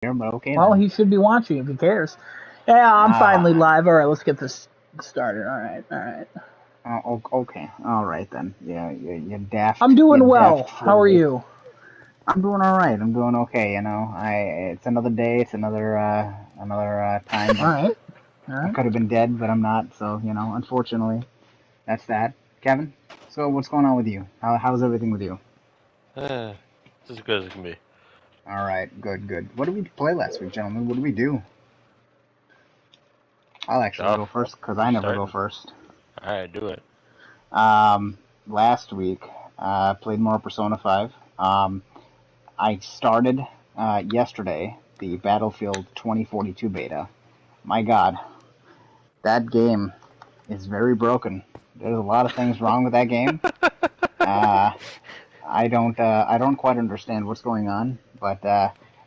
here, but okay Well, then. he should be watching if he cares. Yeah, I'm finally live. All right, let's get this started. All right. Okay. All right then. Yeah, you're daft. I'm You doing well. daft How are fool. you? I'm doing all right. I'm doing okay. It's another day. It's another time. All right. I could have been dead, but I'm not. So unfortunately, that's that. Kevin. So what's going on with you? How's everything with you? It's as good as it can be. All right. Good. What did we play last week, gentlemen? What did we do? I'll actually Oh, go first because I you never go starting? first. Alright, do it. Last week, played more Persona 5. I started yesterday the Battlefield 2042 beta. My God, that game is very broken. There's a lot of things wrong with that game. I don't quite understand what's going on, but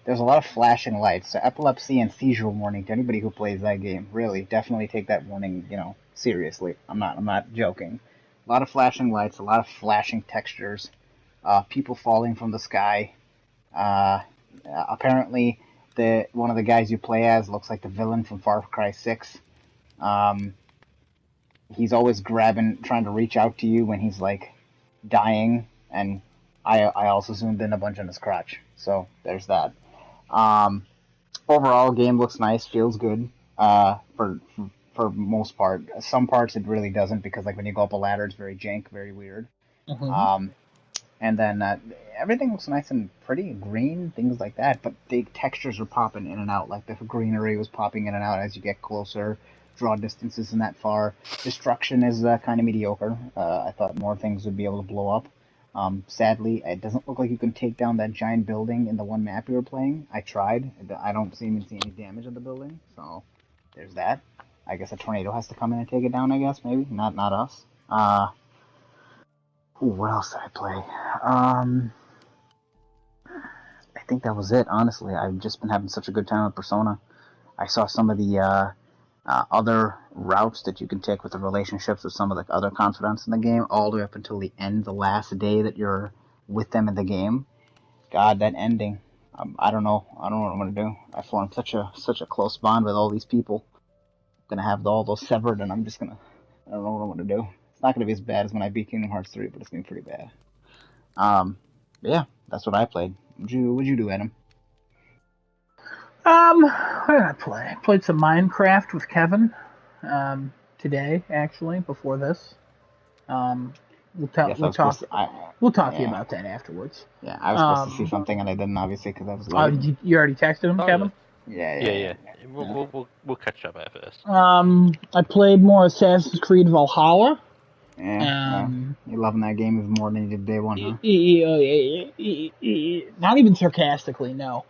there's a lot of flashing lights. So epilepsy and seizure warning to anybody who plays that game. Really, definitely take that warning, seriously. I'm not joking. A lot of flashing lights, a lot of flashing textures, people falling from the sky. Uh, Apparently, the one of the guys you play as looks like the villain from Far Cry 6. Um, he's always trying to reach out to you when he's like dying, and I also zoomed in a bunch on his crotch. So there's that. Um, Overall, game looks nice, feels good. For most part, some parts it really doesn't because like when you go up a ladder, it's very jank, very weird. Mm-hmm. Um, and then everything looks nice and pretty, green, things like that. But the textures are popping in and out, like the greenery was popping in and out as you get closer. Draw distance isn't that far. Destruction is kind of mediocre. I thought more things would be able to blow up. Sadly, it doesn't look like you can take down that giant building in the one map you were playing. I tried. I don't even see any damage on the building, so there's that. I guess a tornado has to come in and take it down. I guess maybe not us. What else did I play? I think that was it. Honestly, I've just been having such a good time with Persona. I saw some of the other routes that you can take with the relationships with some of the other confidants in the game, all the way up until the end, the last day that you're with them in the game. God, that ending. I don't know. I don't know what I'm gonna do. I formed such a close bond with all these people. I'm gonna have all those severed, and I'm just gonna. I don't know what I'm gonna do. It's not gonna be as bad as when I beat Kingdom Hearts 3, but it's gonna be pretty bad. But yeah, that's what I played. What'd you do, Adam? What did I play? I played some Minecraft with Kevin today, actually, before this. Um, we'll talk. Yes, I We'll was supposed talk. to. We'll talk to you Yeah, about that afterwards. yeah, I was supposed to see something and I didn't, obviously, because I was Oh, late. you already texted him, Oh yeah. Kevin? Yeah, Yeah, yeah, yeah. yeah. We'll catch up after this. I played more Assassin's Creed Valhalla. Yeah, yeah. Um, You loving that game even more than you did day one, huh? Not even sarcastically, no.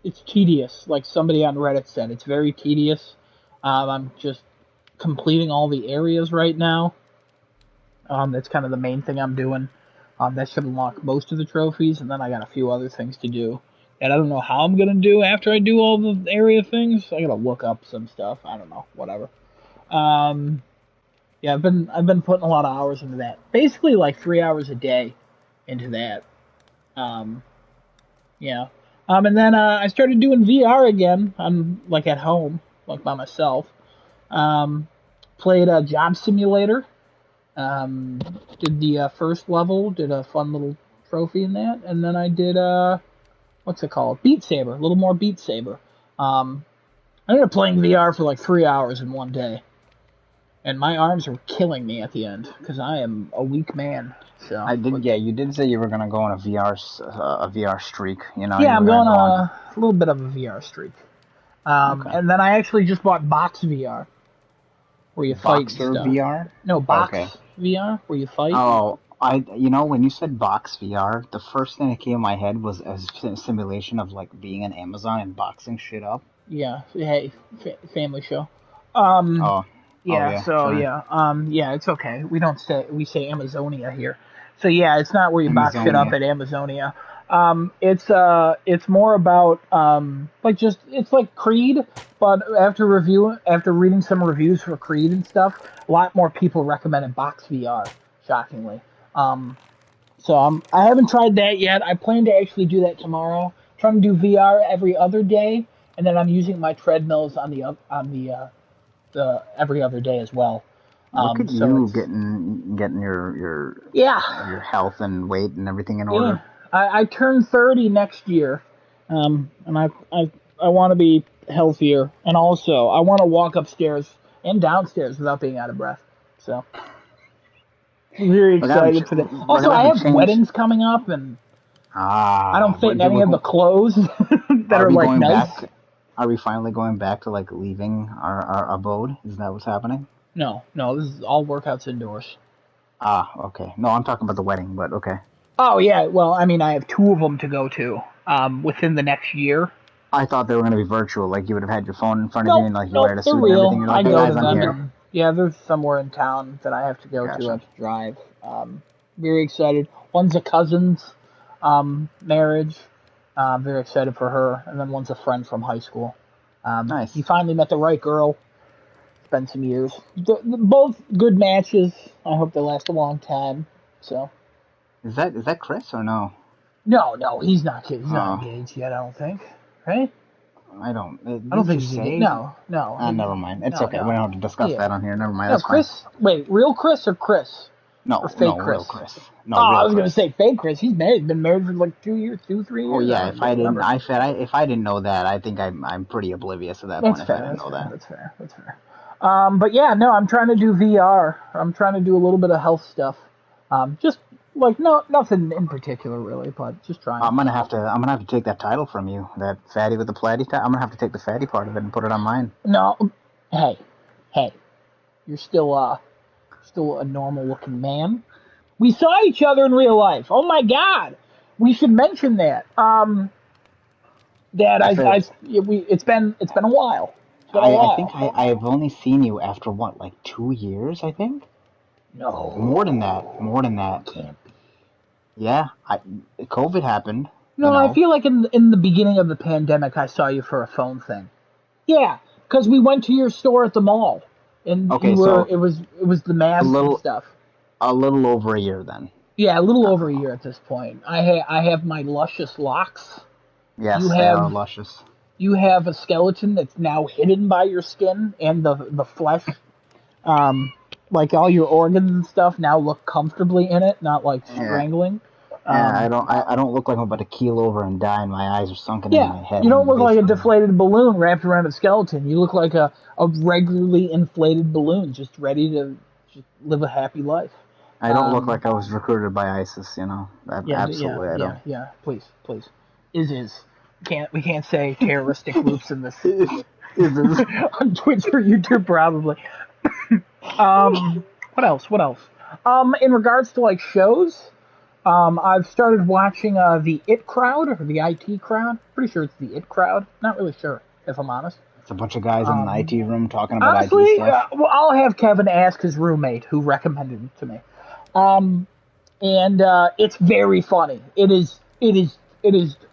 It's tedious, like somebody on Reddit said. It's very tedious. I'm just completing all the areas right now. That's kind of the main thing I'm doing. That should unlock most of the trophies, and then I got a few other things to do. And I don't know how I'm gonna do after I do all the area things. I gotta look up some stuff. I don't know, whatever. Um, yeah, I've been putting a lot of hours into that. Basically, like 3 hours a day into that. Um, yeah. And then I started doing VR again. I'm like at home, like by myself. Um, Played a job simulator. Did the first level. Did a fun little trophy in that, and then I did what's it called? Beat Saber. A little more Beat Saber. I ended up playing VR for like 3 hours in one day. And my arms are killing me at the end because I am a weak man. So Yeah, you did say you were gonna go on a VR streak. You yeah, were I'm gonna going go on on. a little bit of a VR streak. Okay. And then I actually just bought Box VR where you fight and Boxer stuff. VR. No, Okay. Box VR where you fight. Oh, when you said box VR, the first thing that came in my head was a simulation of like being in Amazon and boxing shit up. Yeah, hey, family show. Um, Oh, oh yeah, yeah, so sorry. yeah, yeah, it's okay. We say Amazonia here. So yeah, it's not where you box shit up Amazonia. at Amazonia. It's more about like just it's like Creed, but after reading some reviews for Creed and stuff, a lot more people recommended Box VR. Shockingly, I haven't tried that yet. I plan to actually do that tomorrow. trying to do VR every other day, and then I'm using my treadmills on the every other day as well. Look at So you it's getting yeah, your health and weight and everything in yeah. order. I turn 30 next year, and I want to be healthier, and also I want to walk upstairs and downstairs without being out of breath. So very excited for that. We're Also, gonna I have to have change. weddings coming up, and I don't fit in Did any we of the go? clothes that Are are we like going nice. back? Are we finally going back to like leaving our abode? Is that what's happening? No, no, this is all workouts indoors. Okay. No, I'm talking about the wedding, but okay. Oh yeah, well, I mean, I have two of them to go to within the next year. I thought they were going to be virtual. Like you would have had your phone in front of you Nope, and like you nope, wear a they're suit and everything. real. You're I like, hey go to guys, I'm them, here. and yeah, there's somewhere in town that I have to go to. I Gotcha. have to drive. Very excited. One's a cousin's marriage. Very excited for her, and then one's a friend from high school. He Nice. finally met the right girl. It's been some years. Both good matches. I hope they last a long time. So Is that Chris or no? no, no, he's not. He's not Oh, engaged yet. I don't think. Right? I don't. I Did don't you think just he's engaged. say? No, no, Never mind. It's no, okay. We no. don't have to discuss Yeah, that on here. Never mind. no. That's fine. Chris. Wait, real Chris or Chris or No, fake no, Chris? real Chris. Oh, No, I real was gonna Chris. say fake Chris. He's married. He's been married for like 2 years, 3 Oh years. I yeah. don't If I didn't, remember. if I didn't know that, I think I'm pretty oblivious at that That's point. If I fair. didn't That's know fair. that. That's fair. That's fair. But yeah, no, I'm trying to do VR. I'm trying to do a little bit of health stuff. Just like no, nothing in particular really, but just trying. I'm gonna have to take that title from you. That fatty with the platty. I'm gonna have to take the fatty part of it and put it on mine. No, hey, hey, you're still a normal looking man. We saw each other in real life. Oh my god, we should mention that. That I feel. it's been a while. It's been a I think while. I've only seen you after what, like 2 years, I think? More than No, that. More than that. can't be. Yeah, COVID happened, No, I feel like in the beginning of the pandemic, I saw you for a phone thing. Yeah, because we went to your store at the mall, and you Okay, were so it was the a masks and little stuff. a little over a year then. Yeah, a little over a year at this point. I have my luscious locks. You Yes, they are have luscious. you have a skeleton that's now hidden by your skin and the flesh. Um, like all your organs and stuff now look comfortably in it, not like Yeah. strangling. Yeah, Um, I don't look like I'm about to keel over and die and my eyes are sunken into yeah, my head. you don't I'm look like a basically deflated balloon wrapped around a skeleton. You look like a regularly inflated balloon, just ready to just live a happy life. I don't look Um, like I was recruited by ISIS, yeah, yeah, Absolutely I don't. yeah, yeah. Please, please. Is we can't say terroristic groups in this Is on Twitch or YouTube probably. What else? What else? In regards to like shows, I've started watching the It Crowd or the IT Crowd. Pretty sure it's the It Crowd. Not really sure if I'm honest. It's a bunch of guys in an Um, IT room talking about IT Honestly, stuff. well, I'll have Kevin ask his roommate who recommended it to me. Um, and it's very funny. It is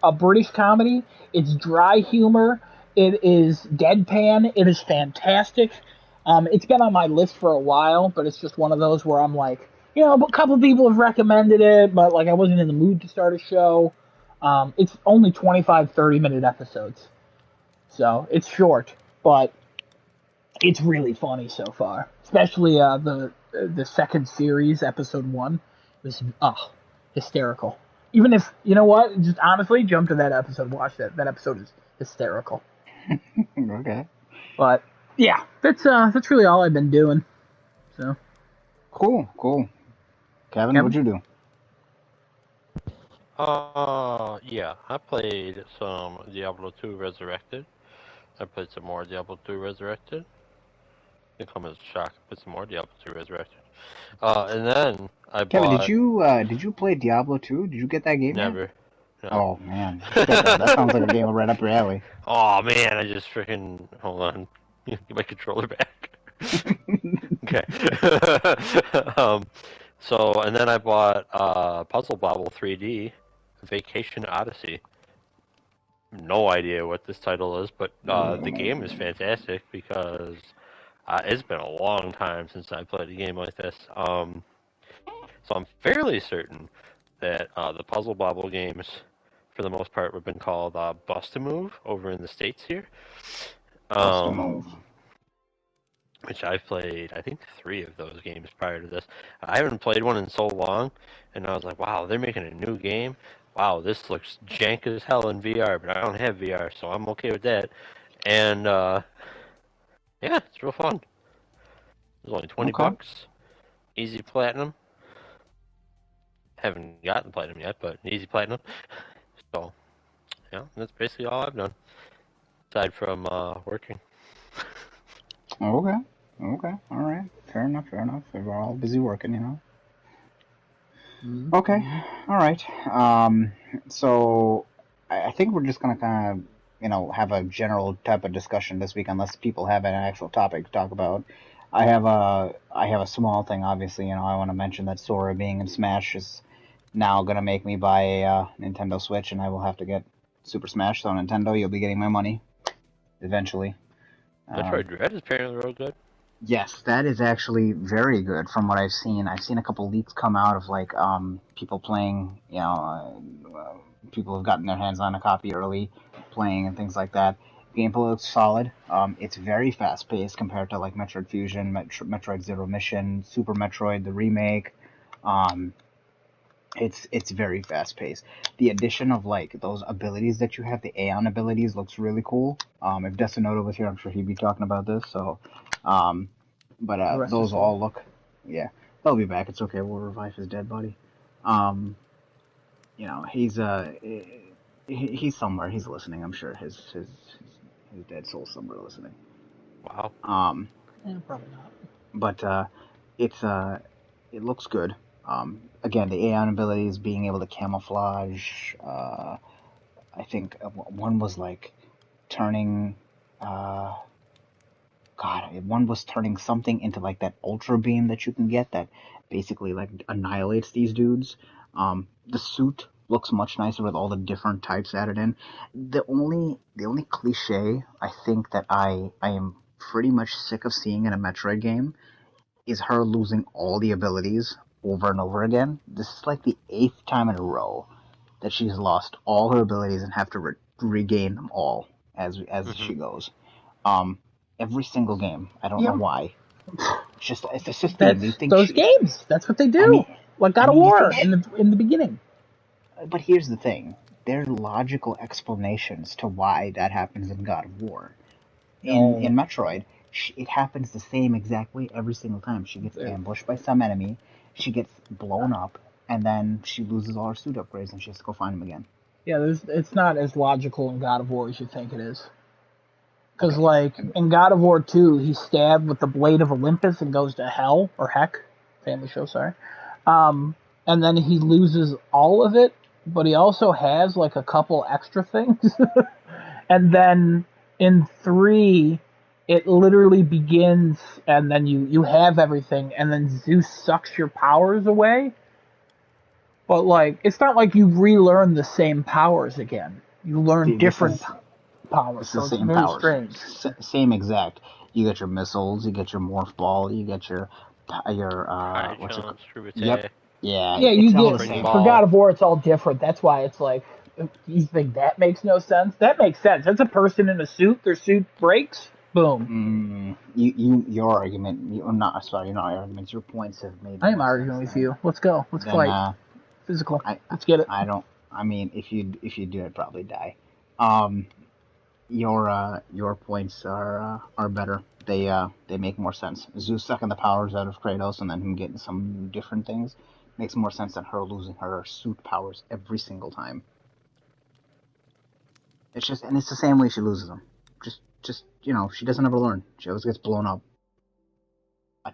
a British comedy. It's dry humor. It is deadpan. It is fantastic. It's been on my list for a while, but it's just one of those where I'm like, a couple of people have recommended it, but like I wasn't in the mood to start a show. It's only 25, 30-minute episodes, so it's short, but it's really funny so far. Especially the second series, episode one, was hysterical. Even if you know what, just honestly, jump to that episode, watch that. That episode is hysterical. Okay. But yeah, that's really all I've been doing. So Cool. Kevin, Kevin, what'd you do? Yeah, I played some Diablo 2 Resurrected. I played some more Diablo 2 Resurrected. It come as a shock. I played some more Diablo 2 Resurrected. And then I Kevin, bought did you play Diablo 2? Did you get that game yet? Never. No. Oh man, you should get that. That sounds like a game right up your alley. Oh man, I just freaking hold on. Get my controller back. Okay. um, so and then I bought Puzzle Bobble 3D Vacation Odyssey. No idea what this title is, but the game is fantastic because it's been a long time since I played a game like this. So I'm fairly certain that the Puzzle Bobble games for the most part, have been called Bust-A-Move over in the States here. Bust a move. Which I've played, I think, 3 of those games prior to this. I haven't played one in so long, and I was like, wow, they're making a new game. Wow, this looks jank as hell in VR, but I don't have VR, so I'm okay with that. And, yeah, it's real fun. It's only 20 Okay. bucks. Easy platinum. Haven't gotten platinum yet, but easy platinum. So, yeah, that's basically all I've done. Aside from working. Okay. Okay. All right. Fair enough. Fair enough. We're all busy working, you know. Mm-hmm. Okay. All right. So I think we're just gonna kind of, have a general type of discussion this week, unless people have an actual topic to talk about. I have a small thing, obviously. I want to mention that Sora being in Smash is now gonna make me buy a Nintendo Switch, and I will have to get Super Smash. So Nintendo, you'll be getting my money eventually. Metroid Dread is apparently real good. Yes, that is actually very good from what I've seen. I've seen a couple leaks come out of like people playing, people have gotten their hands on a copy early, playing and things like that. Gameplay looks solid. It's very fast paced compared to like Metroid Fusion, Metroid Zero Mission, Super Metroid the remake. Um, it's very fast paced. The addition of like those abilities that you have, the Aeon abilities, looks really cool. If Desunoto was here, I'm sure he'd be talking about this. So, but Rest his those soul. all look, yeah, they'll be back. It's okay. We'll revive his dead body. Um, he's he's somewhere. He's listening. I'm sure his dead soul's somewhere listening. Wow. Probably not. But it's it looks good. Again, the Aeon abilities, being able to camouflage. I think one was like turning. One was turning something into like that ultra beam that you can get that basically like annihilates these dudes. The suit looks much nicer with all the different types added in. The only cliche I think that I am pretty much sick of seeing in a Metroid game is her losing all the abilities over and over again. This is like the 8th time in a row that she's lost all her abilities and have to regain them all as she goes. Every single game. I don't know Yeah. why. It's just a theme. You That's think those games. That's what they I do. mean, Like God of you War think, in the beginning. but here's the thing. There are logical explanations to why that happens in God of War. In No. Metroid, it happens the same exact way every single time. She gets ambushed by some enemy, she gets blown up, and then she loses all her suit upgrades, and she has to go find them again. Yeah, it's not as logical in God of War as you think it is. Because, Okay. like, in God of War 2, he's stabbed with the Blade of Olympus and goes to hell, or heck, family show, sorry. And then he loses all of it, but he also has, like, a couple extra things. And then in 3, it literally begins, and then you have everything, and then Zeus sucks your powers away. But, like, it's not like you relearn the same powers again. You learn This different is powers, It's the so it's same very powers, strange. same exact. You get your missiles, you get your morph ball, you get your High what's it jump, called? screw Yep, attack, yeah, Yeah, you it's all get the spring same. for God ball. of War, it's all different. That's why it's like, you think that makes no sense? That makes sense. That's a person in a suit. Their suit breaks. Boom. Your argument, not sorry, not your arguments. Your points have made I am more arguing sense with you. Let's go. Let's than fight. Physical. I Let's get it. I don't. I mean, if you do, I'd probably die. Um, your points are better. They make more sense. Zeus sucking the powers out of Kratos and then him getting some different things makes more sense than her losing her suit powers every single time. It's the same way she loses them. Just she doesn't ever learn. She always gets blown up,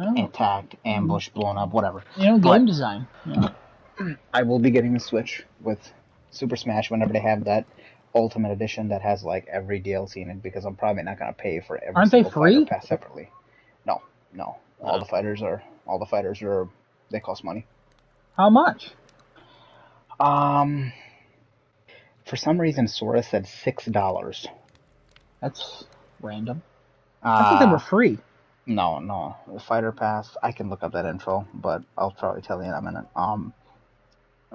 Oh, attacked, ambushed, blown up, whatever. game But design. I will be getting the Switch with Super Smash whenever they have that Ultimate Edition that has like every DLC in it, because I'm probably not gonna pay for every Aren't they single fighter free? pass separately. No, no. No. All the fighters are they cost money. How much? Um, for some reason Sora said $6. That's random. I thought they were free. No, the fighter pass. I can look up that info, but I'll probably tell you in a minute.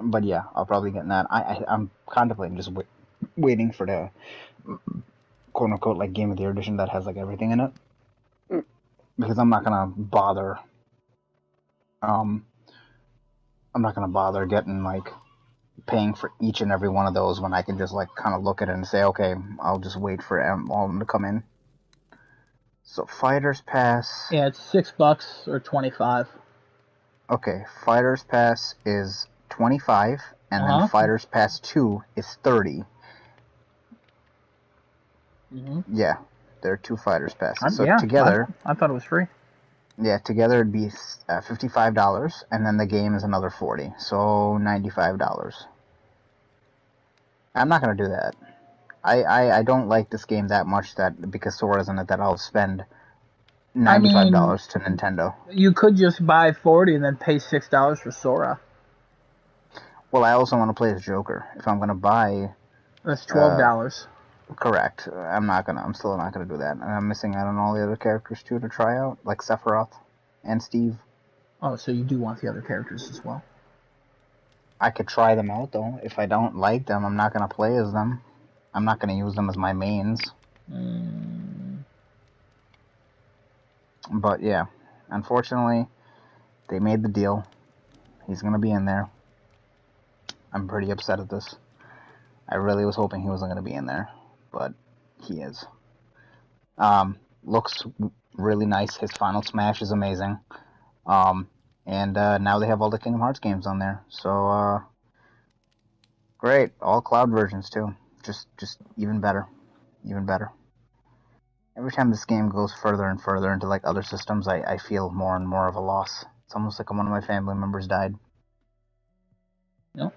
But yeah, I'll probably get in that. I'm contemplating just waiting for the quote unquote like Game of the Year edition that has like everything in it, because I'm not gonna bother. Um, I'm not gonna bother getting like paying for each and every one of those when I can just like kind of look at it and say, okay, I'll just wait for all of them to come in. So Fighters Pass. Yeah, it's $6 or 25. Okay, Fighters Pass is 25, and then Fighters Pass 2 is 30. Mm-hmm. Yeah, there are 2 Fighters Passes. So yeah, together, I thought it was free. Yeah, together it'd be $55, and then the game is another $40, so $95. I'm not gonna do that. I don't like this game that much that because Sora's in it that I'll spend $95 to Nintendo. You could just buy 40 and then pay $6 for Sora. Well, I also want to play as Joker. If I'm gonna buy, that's $12. Correct. I'm still not gonna do that, and I'm missing out on all the other characters too to try out, like Sephiroth and Steve. Oh, so you do want the other characters as well? I could try them out though. If I don't like them, I'm not gonna play as them. I'm not gonna use them as my mains. But yeah, unfortunately, they made the deal. He's gonna be in there. I'm pretty upset at this. I really was hoping he wasn't gonna be in there, but he is. Looks really nice. His Final Smash is amazing. And now they have all the Kingdom Hearts games on there. So great, all cloud versions too. Just even better, even better. Every time this game goes further and further into like other systems, I feel more and more of a loss. It's almost like one of my family members died. No.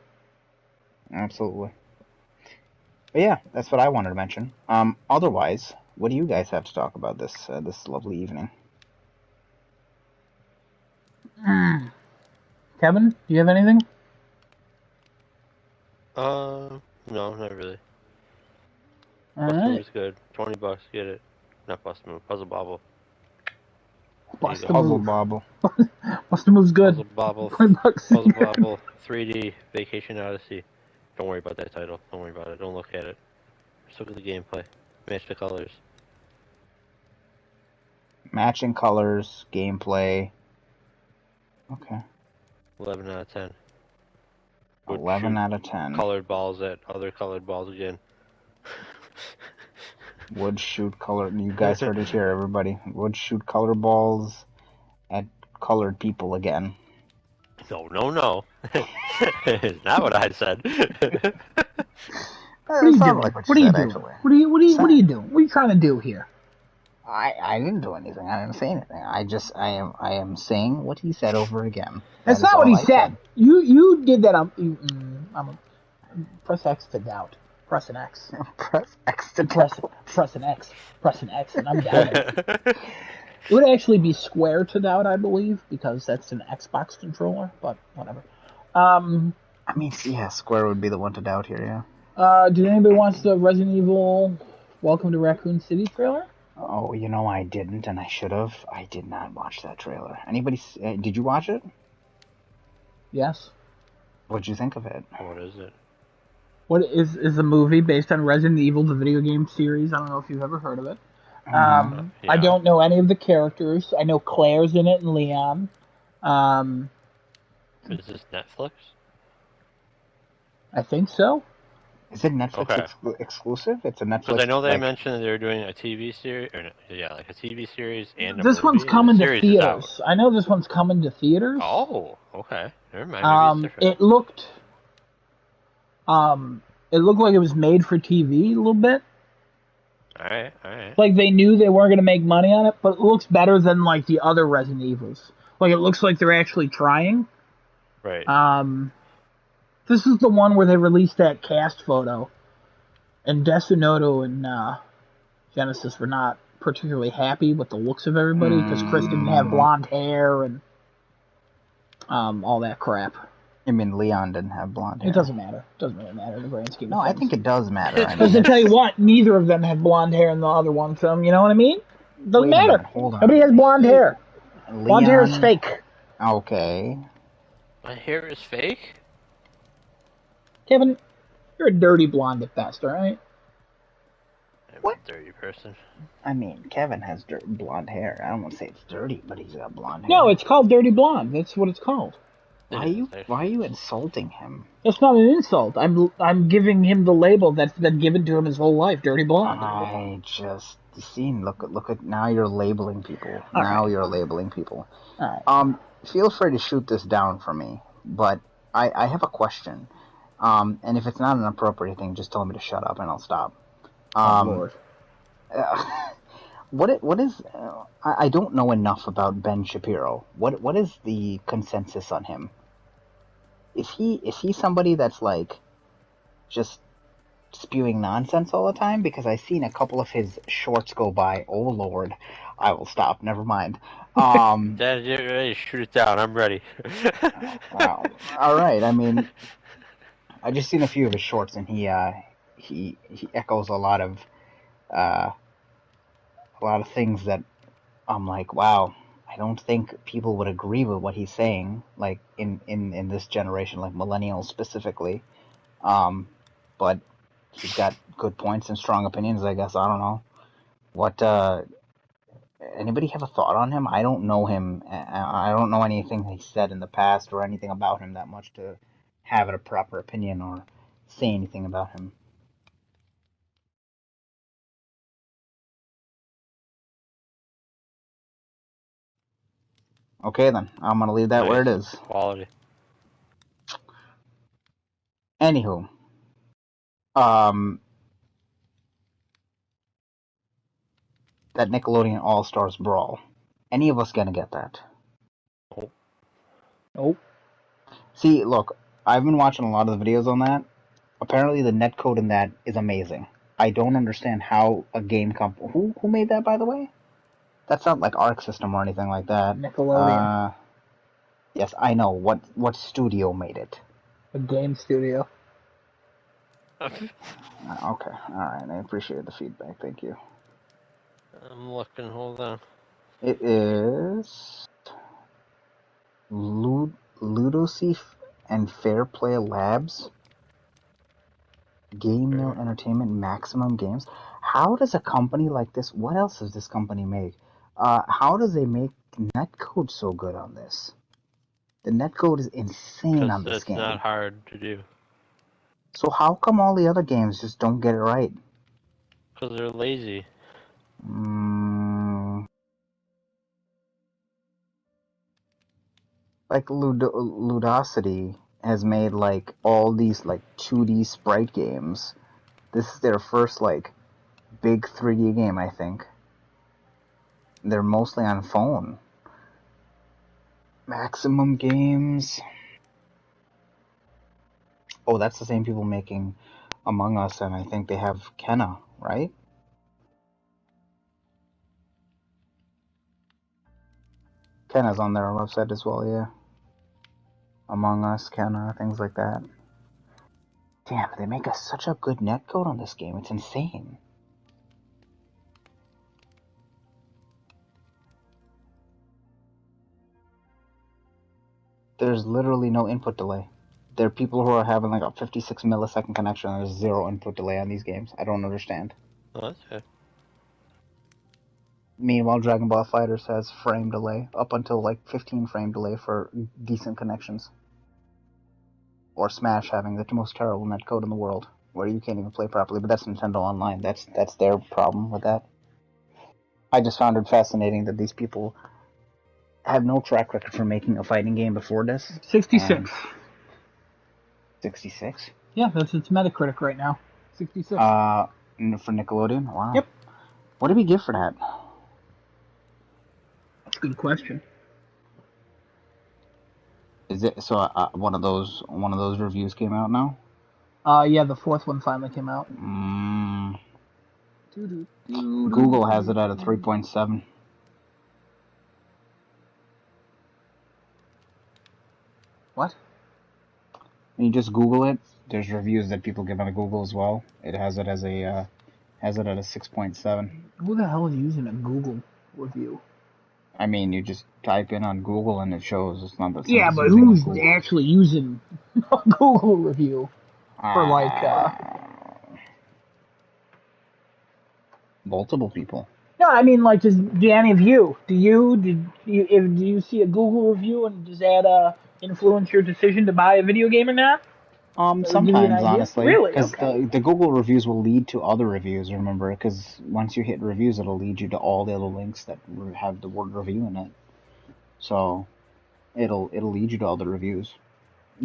Absolutely. But yeah, that's what I wanted to mention. Otherwise, what do you guys have to talk about this lovely evening? Kevin, do you have anything? No, not really. All Bust right. Move's good. $20, get it. Not Bust Move, Puzzle Bobble. Puzzle Bobble. Bust Move's good. Puzzle Bobble. $20. Puzzle Bobble 3D Vacation Odyssey. Don't worry about that title. Don't worry about it. Don't look at it. Just look at the gameplay. Match the colors. Matching colors, gameplay. Okay. 11 out of 10. 11 out of 10. Colored balls at other colored balls again. Would shoot color. You guys heard it here, everybody. Would shoot color balls at colored people again. No. It's not what I said. What are you doing? What are you doing? What are you doing? What are you trying to do here? I didn't do anything. I didn't say anything. I am saying what he said over again. That's not what he said. You did that. Press X to doubt. Press an X. Press X to doubt. Press an X. Press an X, and I'm doubting. It would actually be square to doubt, I believe, because that's an Xbox controller. But whatever. I mean, yeah, square would be the one to doubt here. Yeah. Did anybody watch the Resident Evil Welcome to Raccoon City trailer? Oh, I didn't, and I should have. I did not watch that trailer. Anybody? Did you watch it? Yes. What'd you think of it? What is it? What is a movie based on Resident Evil, the video game series? I don't know if you've ever heard of it. Yeah. I don't know any of the characters. I know Claire's in it and Leon. Is this Netflix? I think so. Is it Netflix exclusive? It's a Netflix. Because I know they mentioned that they were doing a TV series, like a TV series and a this movie. One's coming to theaters. I know this one's coming to theaters. Oh, okay. Never mind. Maybe it's different. It looked like it was made for TV a little bit. All right. Like they knew they weren't going to make money on it, but it looks better than like the other Resident Evils. Like it looks like they're actually trying. Right. This is the one where they released that cast photo, and Desunoto and Genesis were not particularly happy with the looks of everybody because Chris didn't have blonde hair and all that crap. I mean, Leon didn't have blonde hair. It doesn't matter. It doesn't really matter in the grand scheme of things. I think it does matter. Because to tell you what, neither of them had blonde hair in the other one, so you know what I mean? It doesn't matter. Hold on. Nobody has blonde hair. Blonde hair is fake. Okay. My hair is fake? Kevin, you're a dirty blonde at best, all right? I'm What? a dirty person. I mean, Kevin has blonde hair. I don't want to say it's dirty, but he's got blonde hair. No, it's called dirty blonde. That's what it's called. Why are you insulting him? That's not an insult. I'm giving him the label that's been given to him his whole life, dirty blonde. I just look at now you're labeling people. All now right. you're labeling people. All right. Feel free to shoot this down for me, but I have a question. And if it's not an appropriate thing, just tell me to shut up and I'll stop. Lord. What is? I don't know enough about Ben Shapiro. What is the consensus on him? Is he somebody that's like just spewing nonsense all the time? Because I've seen a couple of his shorts go by. Oh Lord, I will stop. Never mind. Dad, you're ready? Shoot it down. I'm ready. Wow. All right. I mean, I just seen a few of his shorts, and he echoes a lot of things that I'm like, wow. I don't think people would agree with what he's saying, like in this generation, like millennials specifically. But he's got good points and strong opinions, I guess. I don't know. What, anybody have a thought on him? I don't know him. I don't know anything he said in the past or anything about him that much to have a proper opinion or say anything about him. Okay, then. I'm going to leave that Nice. where it is. Quality. Anywho. That Nickelodeon All-Stars Brawl. Any of us gonna get that? Nope. Nope. See, look, I've been watching a lot of the videos on that. Apparently the netcode in that is amazing. I don't understand how a game who made that, by the way? That's not like Arc System or anything like that. Nickelodeon. Yes, I know. What studio made it? A game studio. Okay, alright, I appreciate the feedback, thank you. I'm looking, hold on. It is Ludoseef and Fair Play Labs. Game Mill Entertainment, Maximum Games. How does a company like this, what else does this company make? How does they make netcode so good on this? The netcode is insane on this game. It's not hard to do. So how come all the other games just don't get it right? Because they're lazy. Like Ludosity has made like all these like 2D sprite games. This is their first like big 3D game, I think. They're mostly on phone. Maximum Games. Oh, that's the same people making Among Us, and I think they have Kenna, right? Kenna's on their website as well, yeah. Among Us, Kenna, things like that. Damn, they make such a good netcode on this game. It's insane. There's literally no input delay. There are people who are having like a 56 millisecond connection and there's zero input delay on these games. I don't understand. Oh, that's good. Meanwhile, Dragon Ball FighterZ has frame delay, up until like 15 frame delay for decent connections. Or Smash having the most terrible netcode in the world, where you can't even play properly, but that's Nintendo Online. That's their problem with that. I just found it fascinating that these people have no track record for making a fighting game before this. 66. 66? Yeah, that's its Metacritic right now. 66. For Nickelodeon? Wow. Yep. What did we give for that? That's a good question. Is it so? One of those reviews came out now. Yeah, the fourth one finally came out. Google has it at a 3.7. What? When you just Google it, there's reviews that people give on Google as well. It has it as a at a 6.7. Who the hell is using a Google review? I mean, you just type in on Google and it shows. It's not that. Yeah, but who's actually using a Google review? For like multiple people. no, I mean like do any of you do you see a Google review and does that influence your decision to buy a video game or not? Or give you an Sometimes, idea? honestly, Really? because Okay. the Google reviews will lead to other reviews. Remember, because once you hit reviews, it'll lead you to all the other links that have the word review in it. So it'll lead you to other reviews.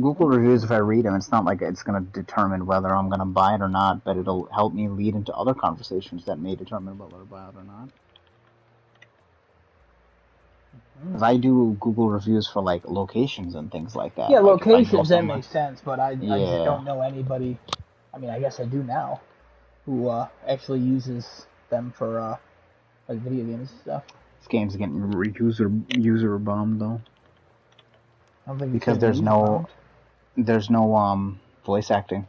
Google reviews, if I read them, it's not like it's going to determine whether I'm going to buy it or not, but it'll help me lead into other conversations that may determine whether to buy it or not. Because I do Google reviews for like locations and things like that. Yeah, Like if I go locations that somewhere, makes sense, but I just yeah, don't know anybody. I mean, I guess I do now who actually uses them for like video games and stuff. this game's getting user bombed though, I don't think it's because getting user bombed. there's no voice acting.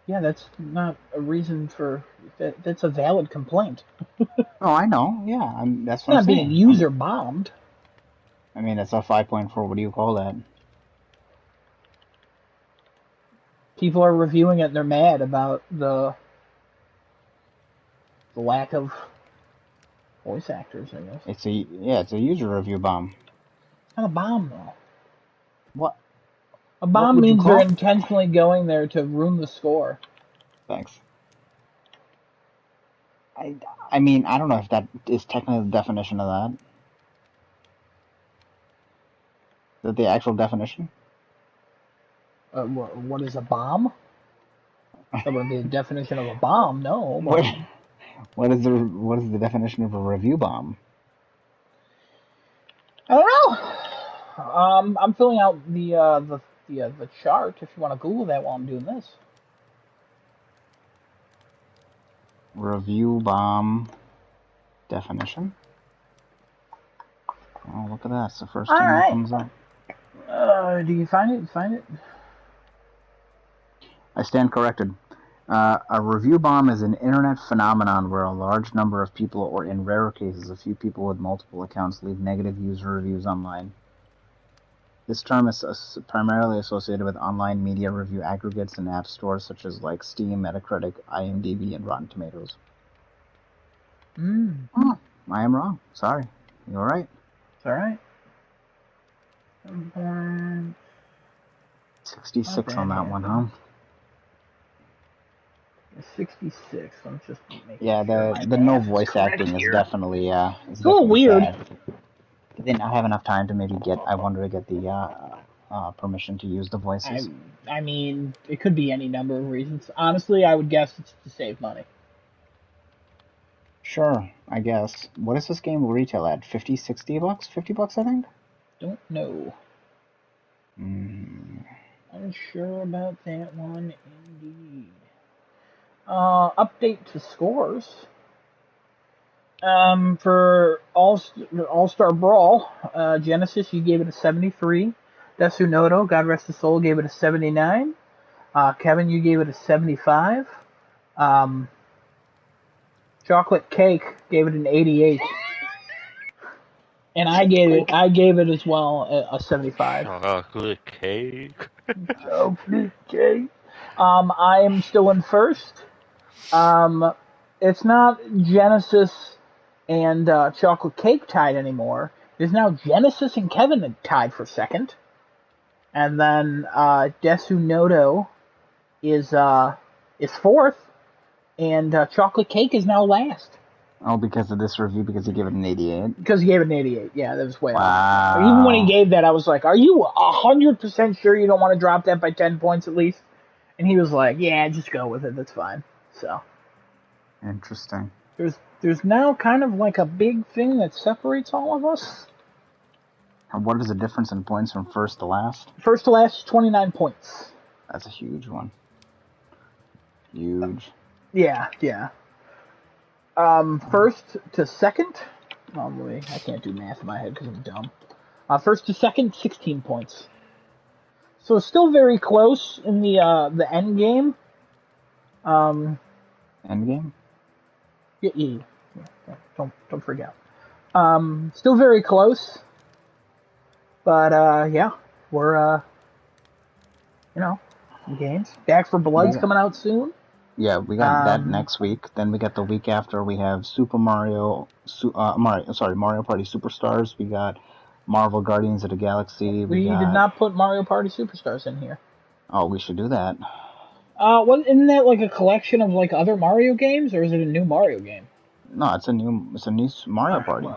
Yeah, that's not a reason for that. That's a valid complaint. Oh, I know. Yeah, that's It's what I'm not being saying. user bombed. I mean, it's a 5.4. What do you call that? People are reviewing it and they're mad about the lack of voice actors, I guess. It's a user review bomb. It's not a bomb though. What A what bomb would you means they're call? intentionally going there to ruin the score. Thanks. I I mean, I don't know if that is technically the definition of that. Is that the actual definition? What is a bomb? The definition of a bomb? No, What but what is the definition of a review bomb? I don't know. I'm filling out the chart. If you want to Google that while I'm doing this. Review bomb definition. Oh, look at that! It's the first All thing that right. comes up. Do you find it? Find it? I stand corrected. A review bomb is an internet phenomenon where a large number of people, or in rarer cases, a few people with multiple accounts, leave negative user reviews online. This term is primarily associated with online media review aggregates and app stores such as like Steam, Metacritic, IMDb, and Rotten Tomatoes. Oh, I am wrong. Sorry. You're right. It's all right. 66 on that one, huh? 66. I'm just making Yeah, sure the my no math is voice correct acting is here. definitely It's a little weird. sad. They did not have enough time to maybe get. I wanted to get the permission to use the voices. I mean, it could be any number of reasons. Honestly, I would guess it's to save money. Sure, I guess. What does this game retail at? 50, 60 bucks? 50 bucks, I think? Don't know. Mm. Unsure about that one, indeed. Update to scores. For All-Star Brawl, Genesis, you gave it a 73. Desunoto, God rest his soul, gave it a 79. Kevin, you gave it a 75. Chocolate Cake gave it an 88. And I gave it as well a 75. Chocolate cake. Chocolate Cake. I am still in first. It's not Genesis and Chocolate Cake tied anymore. It's now Genesis and Kevin tied for second. And then Desunoto is fourth. And Chocolate Cake is now last. Oh, because of this review, because he gave it an 88? Because he gave it an 88. Yeah, that was way off. Wow. Even when he gave that, I was like, are you 100% sure you don't want to drop that by 10 points at least? And he was like, yeah, just go with it. That's fine. So Interesting. there's now kind of like a big thing that separates all of us. And what is the difference in points from first to last? First to last is 29 points. That's a huge one. Huge. Yeah. First to second. I can't do math in my head because I'm dumb. First to second, 16 points. So it's still very close in the end game. End game? Yeah. Don't forget. Still very close. But yeah, we're games. Back for Blood's Yeah. coming out soon. Yeah, we got that next week. Then we got the week after. We have Mario Party Superstars. We got Marvel Guardians of the Galaxy. We got... did not put Mario Party Superstars in here. Oh, we should do that. Isn't that like a collection of like other Mario games, or is it a new Mario game? No, it's a new Mario Party.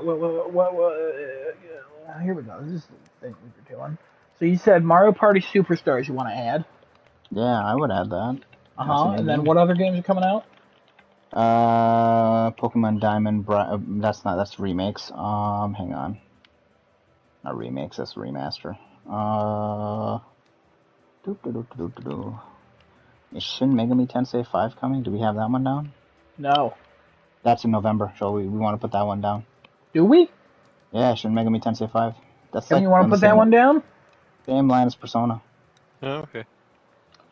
Here we go. This is the thing we're doing. So you said Mario Party Superstars you want to add? Yeah, I would add that. And then what other games are coming out? Pokemon Diamond. That's remakes. Hang on. Not remakes. That's remaster. Is Shin Megami Tensei 5 coming? Do we have that one down? No. That's in November, so we want to put that one down. Do we? Yeah, Shin Megami Tensei 5. That's you want to put that one down? Same line as Persona. Oh, okay.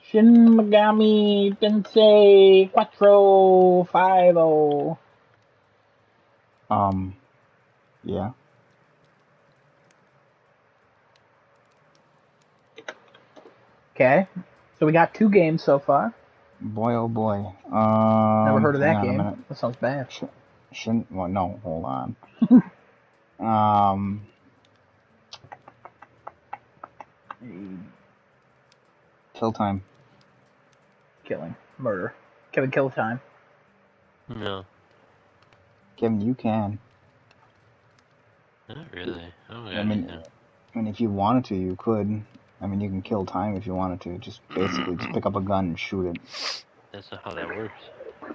Shin Megami Tensei 4 5. Yeah. Okay. So we got 2 games so far. Boy, oh boy. Never heard of that game. That sounds bad. Well, no, hold on. Kill time. Killing. Murder. Kevin, kill time. No. Kevin, you can. Not really. Oh, I mean, if you wanted to, you could. I mean, you can kill time if you wanted to. Just basically just pick up a gun and shoot it. That's not how that works.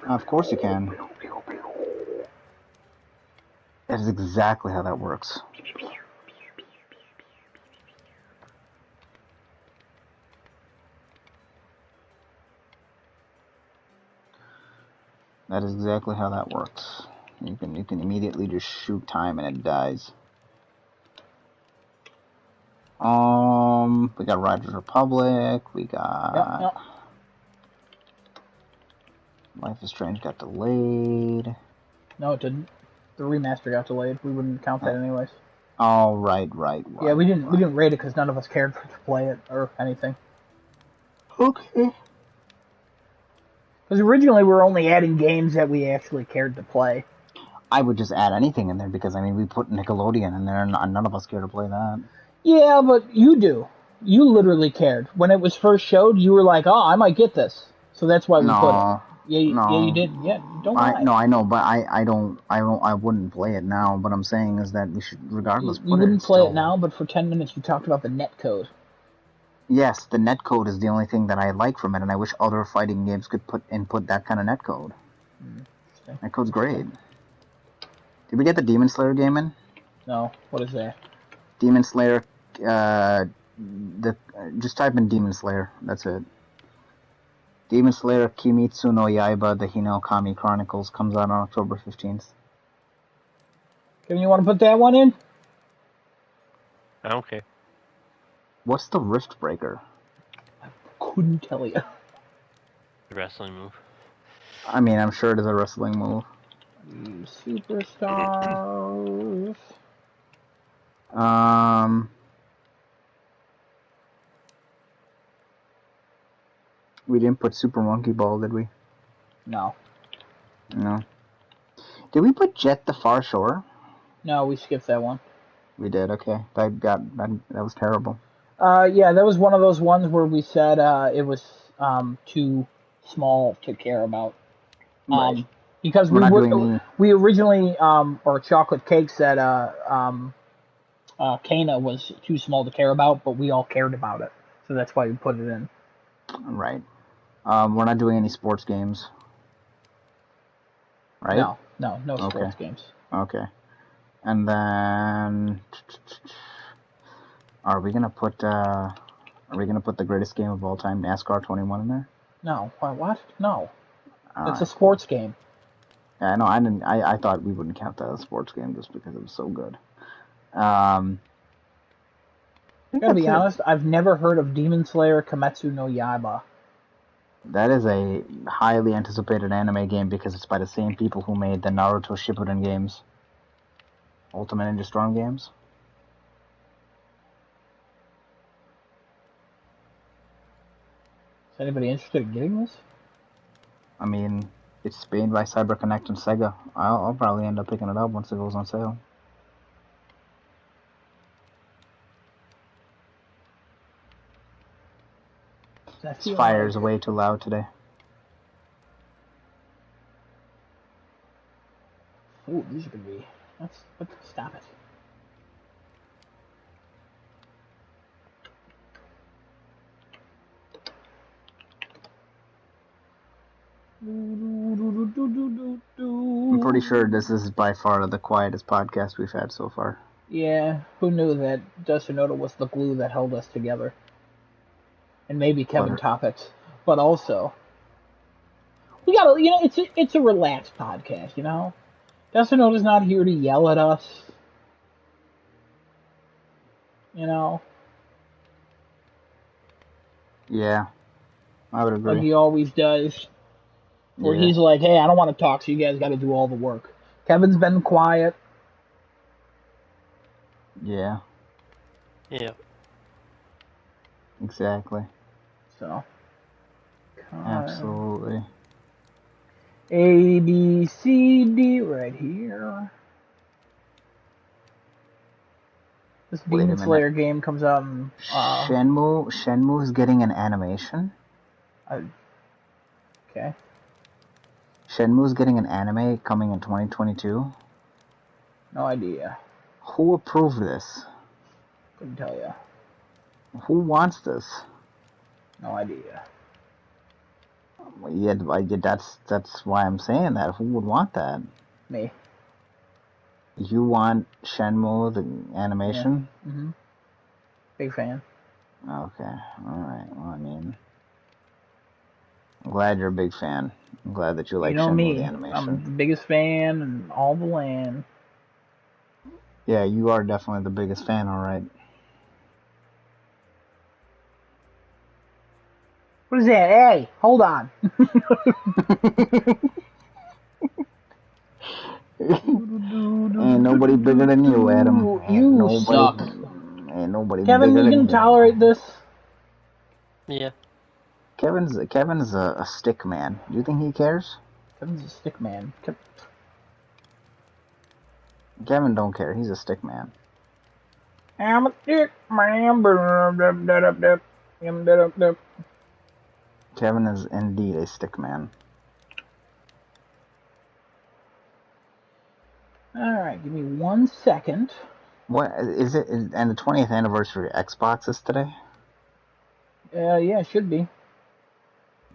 Of course you can. That is exactly how that works. That is exactly how that works. You can immediately just shoot time and it dies. We got Riders Republic. We got Yep. Life is Strange got delayed. No, it didn't. The remaster got delayed. We wouldn't count that anyways. Oh, right. Yeah, we didn't rate it because none of us cared to play it or anything. Okay. Because originally we were only adding games that we actually cared to play. I would just add anything in there because, I mean, we put Nickelodeon in there and none of us care to play that. Yeah, but you do. You literally cared. When it was first showed, you were like, oh, I might get this. So that's why we put it. Yeah, you did. Yeah, don't lie. No, I know, but I wouldn't play it now. What I'm saying is that we should, regardless, you wouldn't play it now, but for 10 minutes you talked about the netcode. Yes, the netcode is the only thing that I like from it, and I wish other fighting games could input that kind of netcode. Netcode's great. Did we get the Demon Slayer game in? No. What is that? Demon Slayer. Just type in Demon Slayer. That's it. Demon Slayer Kimetsu no Yaiba: The Hinokami Chronicles comes out on October 15th. Kevin, you want to put that one in? I don't care. What's the Rift Breaker? I couldn't tell you. The wrestling move. I mean, I'm sure it is a wrestling move. Superstars. We didn't put Super Monkey Ball, did we? No. No. Did we put Jet the Far Shore? No, we skipped that one. We did, okay. That was terrible. Yeah, that was one of those ones where we said it was too small to care about. Right. Because we originally, or Chocolate Cake said Kana was too small to care about, but we all cared about it. So that's why we put it in. Right. We're not doing any sports games. Right? No sports games. Okay. And then are we gonna put the greatest game of all time, NASCAR 21, in there? No. What? No. It's Right. a sports game. Yeah, no, I didn't. I thought we wouldn't count that as a sports game just because it was so good. I gotta be honest, I've never heard of Demon Slayer Kimetsu no Yaiba. That is a highly anticipated anime game because it's by the same people who made the Naruto Shippuden games. Ultimate Ninja Storm games. Is anybody interested in getting this? I mean, it's made by CyberConnect and Sega. I'll probably end up picking it up once it goes on sale. This fire is way too loud today. Ooh, these are gonna be. Let's stop it. I'm pretty sure this is by far the quietest podcast we've had so far. Yeah, who knew that Desunoto was the glue that held us together? And maybe Kevin Topics, but also we gotta, it's a relaxed podcast, Desunoto's not here to yell at us, Yeah, I would agree. like he always does. Where he's like, hey, I don't want to talk, so you guys got to do all the work. Kevin's been quiet. Yeah. Yeah. Exactly. So. Absolutely. A, B, C, D right here. This Demon Slayer game comes out in... Shenmue's getting an animation? Okay. Shenmue's getting an anime coming in 2022? No idea. Who approved this? Couldn't tell you. Who wants this? No idea. Yeah, that's why I'm saying that. Who would want that? Me. You want Shenmue, the animation? Yeah. Big fan. Okay. Alright. Well, I mean... I'm glad you're a big fan. I'm glad that you like Shenmue, the animation. I'm the biggest fan in all the land. Yeah, you are definitely the biggest fan, alright. What is that? Hey, hold on. Ain't nobody bigger than you, Adam. You suck. Ain't nobody Kevin, bigger you than can tolerate this? Yeah. Kevin's a stick man. Do you think he cares? Kevin's a stick man. Kevin don't care. He's a stick man. I'm a stick man. Kevin is indeed a stick man. Alright, give me 1 second. What is it? And the 20th anniversary of Xbox is today? Yeah, it should be.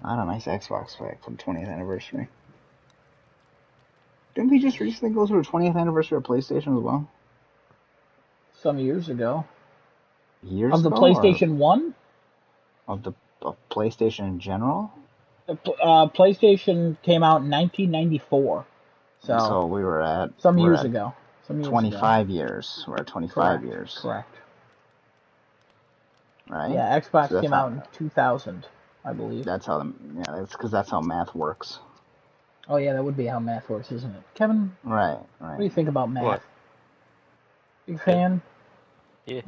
I had a nice Xbox for the 20th anniversary. Didn't we just recently go through the 20th anniversary of PlayStation as well? Some years ago. Years of the ago, PlayStation 1? Of PlayStation in general? PlayStation came out in 1994. So we were at... Some years ago. 25 years. We're at 25 years. Correct. Right? Yeah, Xbox came out in 2000, I believe. That's because that's how math works. Oh yeah, that would be how math works, isn't it? Kevin? Right. What do you think about math? What? Big fan? Yeah.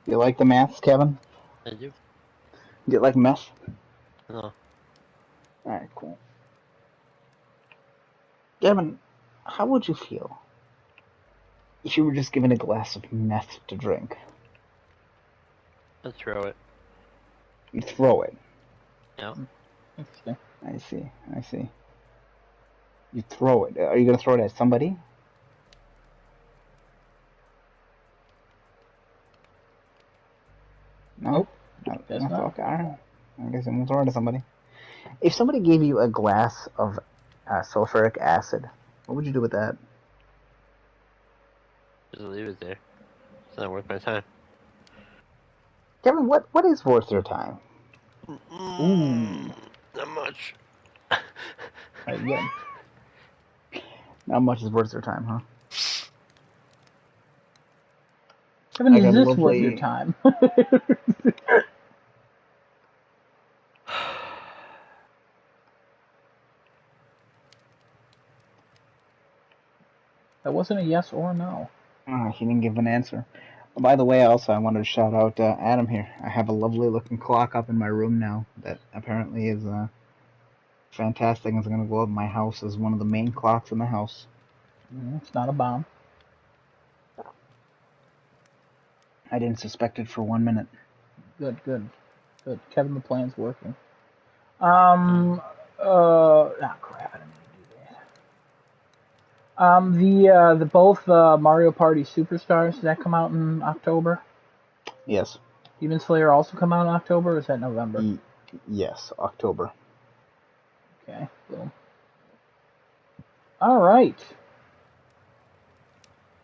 You like the maths, Kevin? I do. You like meth? No. Alright, cool. Kevin, how would you feel if you were just given a glass of meth to drink? I'd throw it. You throw it? Yeah. Interesting. I see. You throw it. Are you going to throw it at somebody? No? Nope. That's not. Okay, alright. I guess I'm going to throw it at somebody. If somebody gave you a glass of sulfuric acid, what would you do with that? Just leave it there. It's not worth my time. Kevin, what is worth your time? Ooh. Not much. Again. Not much is worth your time, huh? Kevin, is this worth your time? That wasn't a yes or a no. He didn't give an answer. By the way, also, I wanted to shout out Adam here. I have a lovely looking clock up in my room now that apparently is fantastic. It's going to go up in my house as one of the main clocks in the house. It's not a bomb. I didn't suspect it for 1 minute. Good. Kevin, the plan's working. Crap, I didn't mean to do that. The both Mario Party Superstars, does that come out in October? Yes. Demon Slayer also come out in October, or is that November? Yes, October. Okay, cool. All right.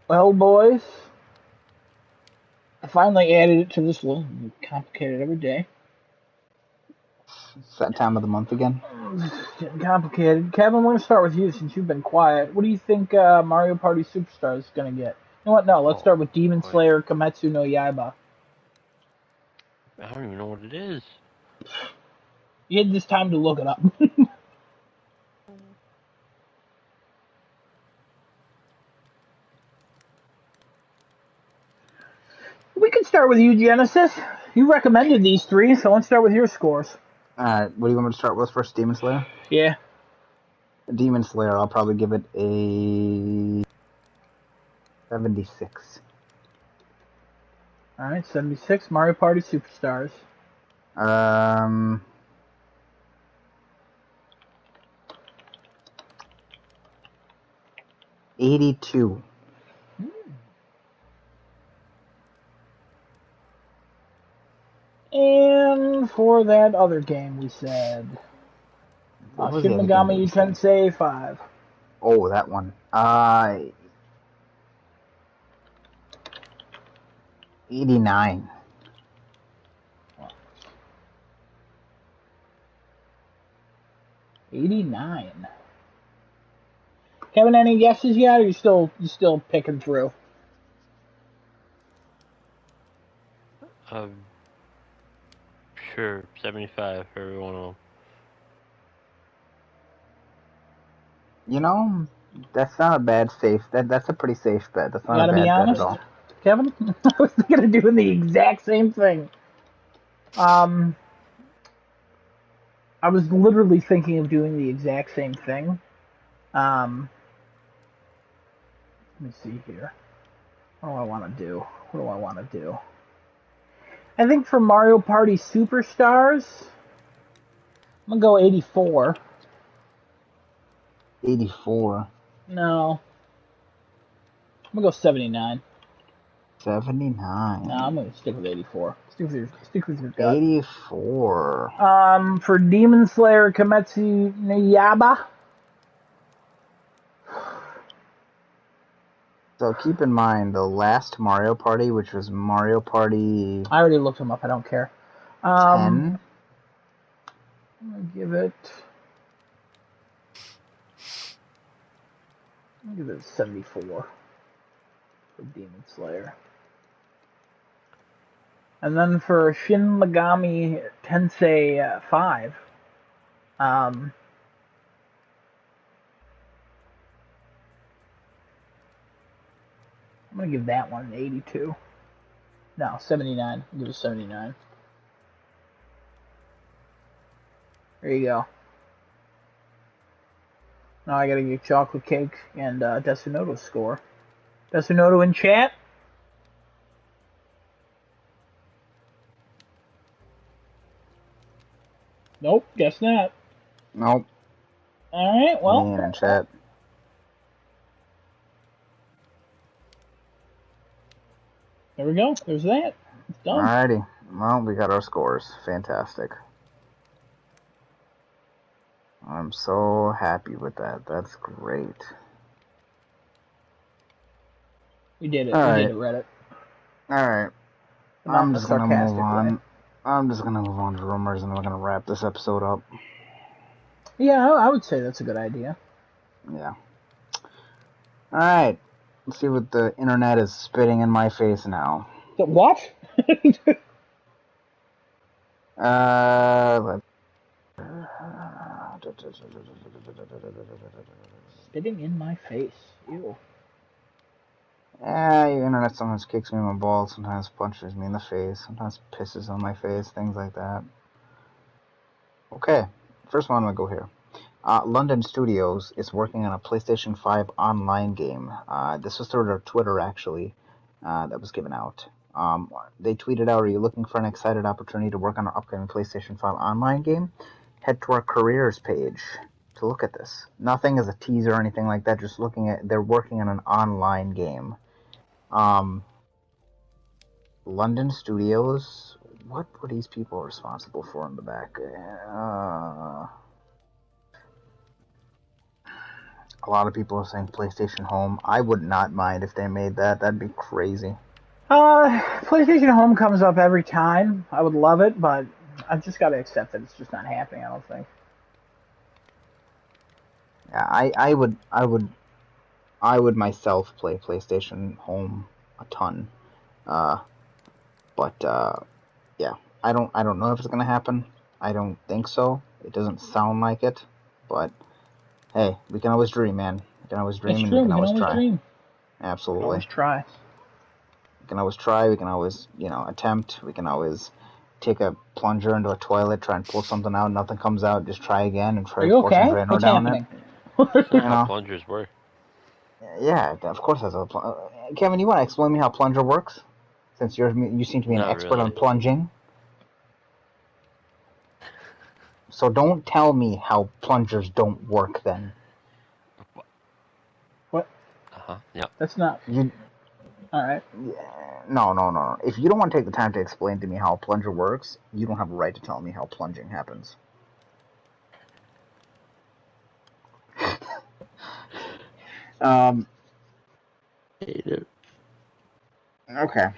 Well, boys, I finally added it to this list. Complicated every day. It's that time of the month again. It's getting complicated. Kevin, we're going to start with you since you've been quiet. What do you think Mario Party Superstars is going to get? You know what? No, let's start with Demon Slayer Kimetsu no Yaiba. I don't even know what it is. You had this time to look it up. We can start with you, Genesis. You recommended these three, so let's start with your scores. Alright, what do you want me to start with first? Demon Slayer? Yeah. Demon Slayer, I'll probably give it a 76. Alright, 76. Mario Party Superstars. 82. And for that other game, we said Shin Megami Tensei 5. Oh, that one. 89. $89. Kevin, any guesses yet, or you still picking through? Sure, 75 for every one of them. You know, that's not a bad safe. That's a pretty safe bet. That's not a bad bet at all. Kevin, I was thinking of doing the exact same thing. I was literally thinking of doing the exact same thing. Let me see here. What do I want to do? I think for Mario Party Superstars, I'm going to go 84. 84. No. I'm going to go 79. 79. No, I'm going to stick with 84. Stick with your gut. 84. For Demon Slayer Kimetsu no Yaiba. So keep in mind the last Mario Party, which was Mario Party. I already looked them up. I don't care. 10. I'm gonna give it 74 for Demon Slayer. And then for Shin Megami Tensei 5, I'm going to give that one an 82. No, 79. I'll give it 79. There you go. Now I got to get Chocolate Cake and Desunoto's score. Desunoto in chat? Nope, guess not. Nope. Alright, well. He ain't in chat. There we go. There's that. It's done. Alrighty. Well, we got our scores. Fantastic. I'm so happy with that. That's great. We did it. All we did it, Reddit. Alright. I'm just gonna move on. I'm just gonna move on to rumors and we're gonna wrap this episode up. Yeah, I would say that's a good idea. Yeah. Alright. Let's see what the internet is spitting in my face now. What? Spitting in my face. Ew. Internet sometimes kicks me in my balls, sometimes punches me in the face, sometimes pisses on my face, things like that. Okay, first one I'm going to go here. London Studios is working on a PlayStation 5 online game. This was through their Twitter, actually, that was given out. They tweeted out, "Are you looking for an exciting opportunity to work on an upcoming PlayStation 5 online game? Head to our careers page to look at this." Nothing as a teaser or anything like that, just looking at, they're working on an online game. London Studios, what were these people responsible for in the back? A lot of people are saying PlayStation Home. I would not mind if they made that. That'd be crazy. PlayStation Home comes up every time. I would love it, but I've just got to accept that it's just not happening, I don't think. Yeah, I would myself play PlayStation Home a ton. But yeah, I don't know if it's gonna happen. I don't think so. It doesn't sound like it. But hey, we can always dream, man. We can always dream, It's and true. we can always always try. dream. Absolutely. Always try. We can always try. We can always, attempt. We can always take a plunger into a toilet, try and pull something out. Nothing comes out. Just try again and try Are to you pour some okay? Drano What's down happening? That's You not how know? plungers work. Yeah, of course that's a Kevin, you want to explain me how plunger works? Since you seem to be an Not expert on really. plunging. So don't tell me how plungers don't work then. What? Yeah. That's not. You Alright. No. If you don't want to take the time to explain to me how a plunger works, you don't have a right to tell me how plunging happens. Okay.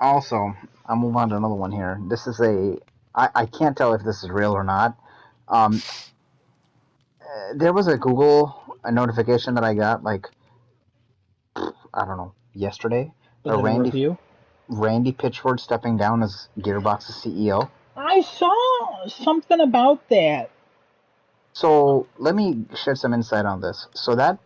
Also, I'll move on to another one here. This is I can't tell if this is real or not. There was a notification that I got, like, I don't know, yesterday. Was it a review? Randy Pitchford stepping down as Gearbox's CEO. I saw something about that. So let me shed some insight on this. So that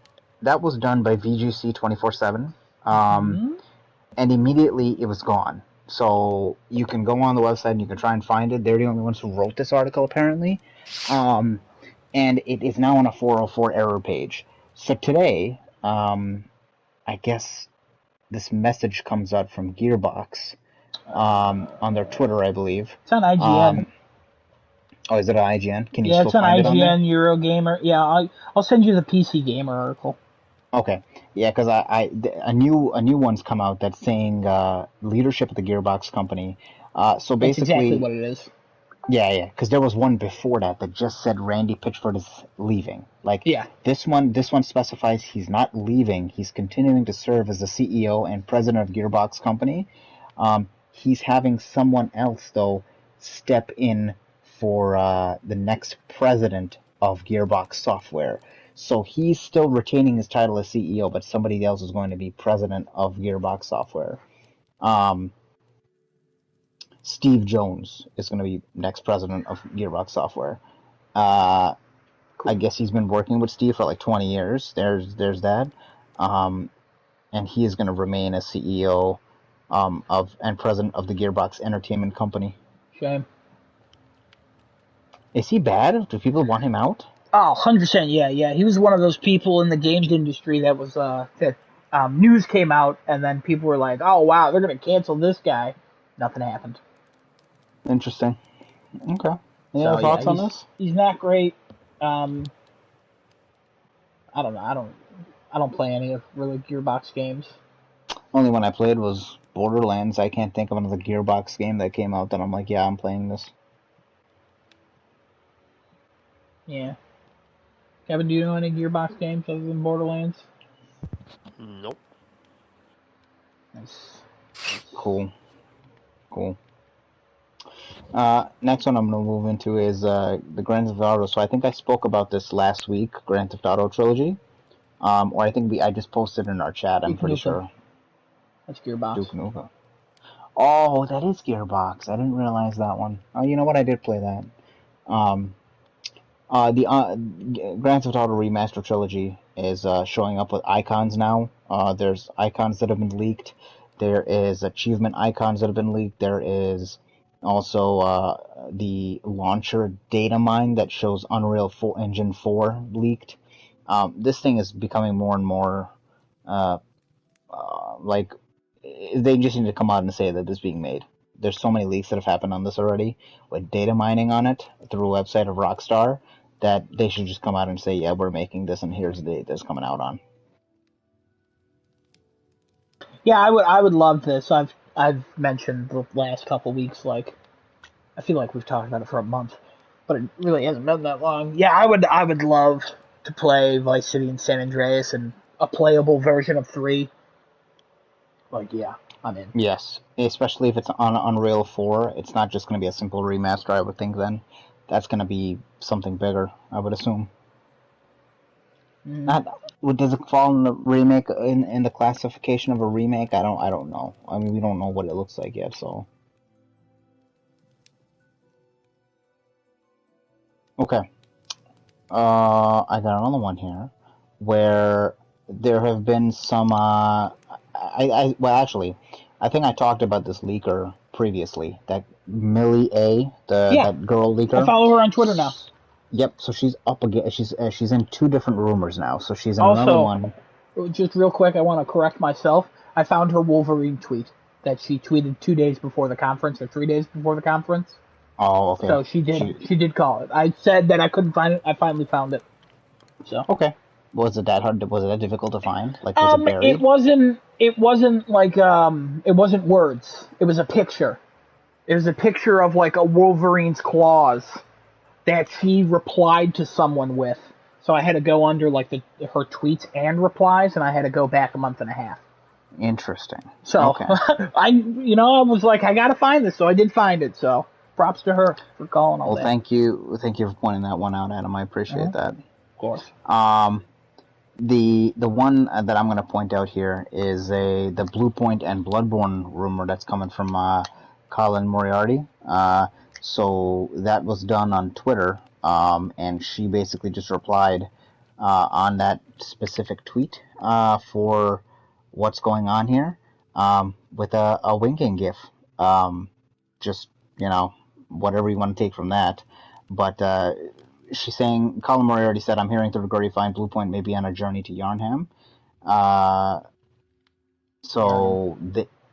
was done by VGC 24/7, and immediately it was gone. So you can go on the website and you can try and find it. They're the only ones who wrote this article, apparently, and it is now on a 404 error page. So today, I guess this message comes out from Gearbox on their Twitter, I believe. It's on IGN. Oh, is it on IGN? Can you Yeah, still it's on find it on there? IGN, Eurogamer. Yeah, I'll send you the PC Gamer article. Okay, yeah, because a new one's come out that's saying leadership of the Gearbox company. So basically, that's exactly what it is. Yeah, because there was one before that just said Randy Pitchford is leaving. Like, yeah, this one specifies he's not leaving. He's continuing to serve as the CEO and president of Gearbox company. He's having someone else though step in for the next president of Gearbox Software. So he's still retaining his title as CEO, but somebody else is going to be president of Gearbox Software. Steve Jones is going to be next president of Gearbox Software. Cool. I guess he's been working with Steve for like 20 years. There's that. And he is going to remain as CEO and president of the Gearbox Entertainment Company. Shame. Is he bad? Do people want him out? Oh, 100%, yeah. He was one of those people in the games industry that was, news came out, and then people were like, oh, wow, they're going to cancel this guy. Nothing happened. Interesting. Okay. Any other thoughts on this? He's not great. I don't know. I don't play any of really Gearbox games. Only one I played was Borderlands. I can't think of another Gearbox game that came out that I'm like, yeah, I'm playing this. Yeah. Kevin, do you know any Gearbox games other than Borderlands? Nope. Nice. Cool. Next one I'm going to move into is the Grand Theft Auto. So I think I spoke about this last week, Grand Theft Auto Trilogy. Or I think I just posted in our chat, I'm pretty sure. That's Gearbox. Duke Nukem. Oh, that is Gearbox. I didn't realize that one. Oh, you know what? I did play that. The Grand Theft Auto Remaster Trilogy is showing up with icons now. There's icons that have been leaked. There is achievement icons that have been leaked. There is also the launcher data mine that shows Unreal Engine 4 leaked. This thing is becoming more and more like they just need to come out and say that this is being made. There's so many leaks that have happened on this already with data mining on it through a website of Rockstar that they should just come out and say, yeah, we're making this and here's the date that's coming out on. Yeah, I would love this. I've mentioned the last couple weeks, like I feel like we've talked about it for a month, but it really hasn't been that long. Yeah, I would love to play Vice City and San Andreas and a playable version of 3. Like, yeah, I'm in. Yes, especially if it's on Unreal 4. It's not just going to be a simple remaster, I would think then. That's going to be something bigger, I would assume. Not, does it fall in the remake in the classification of a remake? I don't know. I mean, we don't know what it looks like yet, so. Okay. I got another one here where there have been some well actually I think I talked about this leaker previously, that Millie A, Yeah, that girl I leaker. follow her on Twitter now. Yep, so she's up again. She's in 2 different rumors now. So she's in another Also, one. just real quick, I want to correct myself. I found her Wolverine tweet that she tweeted 2 days before the conference or 3 days before the conference. Oh, okay. So she did call it. I said that I couldn't find it. I finally found it. So Okay. Was it that hard? Was it that difficult to find? Like, was it buried? it wasn't like it wasn't words. It was a picture. It was a picture of like a Wolverine's claws that she replied to someone with. So I had to go under like her tweets and replies, and I had to go back a month and a half. Interesting. So Okay. I was like, I gotta find this, so I did find it. So props to her for calling all Well, that. thank you for pointing that one out, Adam. I appreciate that. Of course. The one that I'm going to point out here is the Bluepoint and Bloodborne rumor that's coming from Colin Moriarty. So that was done on Twitter, and she basically just replied on that specific tweet for what's going on here with a winking gif. Just, whatever you want to take from that. But she's saying, Colin Moriarty said, I'm hearing through the grapevine Bluepoint may be on a journey to Yarnham.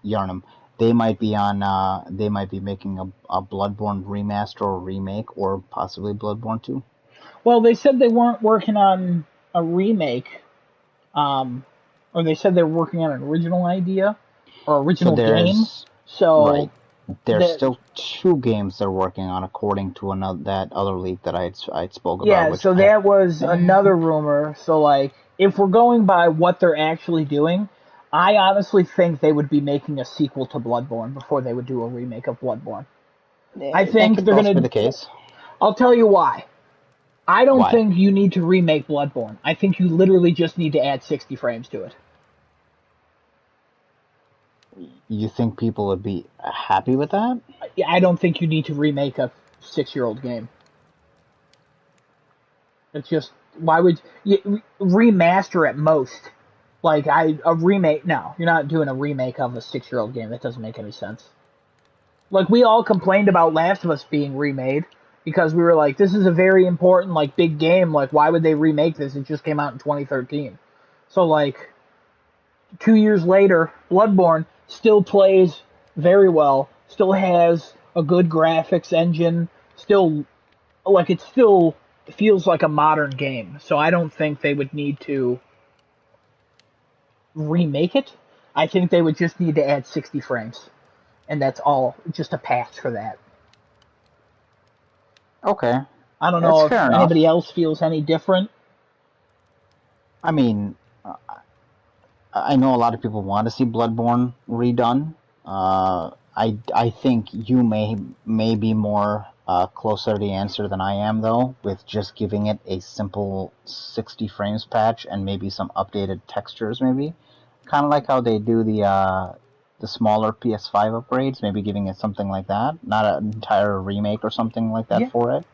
Yarnham. They might be making a Bloodborne remaster or remake, or possibly Bloodborne 2. Well, they said they weren't working on a remake, or they said they were working on an original idea or original game. So right. There's still 2 games they're working on, according to that other leak that I spoke about. Yeah, so that was another rumor. So, like, if we're going by what they're actually doing, I honestly think they would be making a sequel to Bloodborne before they would do a remake of Bloodborne. I think they're going to... be the case. I'll tell you why. I don't think you need to remake Bloodborne. I think you literally just need to add 60 frames to it. You think people would be happy with that? I don't think you need to remake a 6-year-old game. It's just, why would you remaster at most? Like, a remake, no, you're not doing a remake of a 6-year-old game. That doesn't make any sense. Like, we all complained about Last of Us being remade because we were like, this is a very important, like, big game. Like, why would they remake this? It just came out in 2013. So, like, 2 years later, Bloodborne still plays very well, still has a good graphics engine, still feels like a modern game. So I don't think they would need to remake it. I think they would just need to add 60 frames. And that's all, just a patch for that. Okay. I don't know if anybody else feels any different. I mean, I know a lot of people want to see Bloodborne redone. I think you may be more closer to the answer than I am, though, with just giving it a simple 60 frames patch and maybe some updated textures, maybe. Kind of like how they do the smaller PS5 upgrades, maybe giving it something like that. Not an entire remake or something like that for it.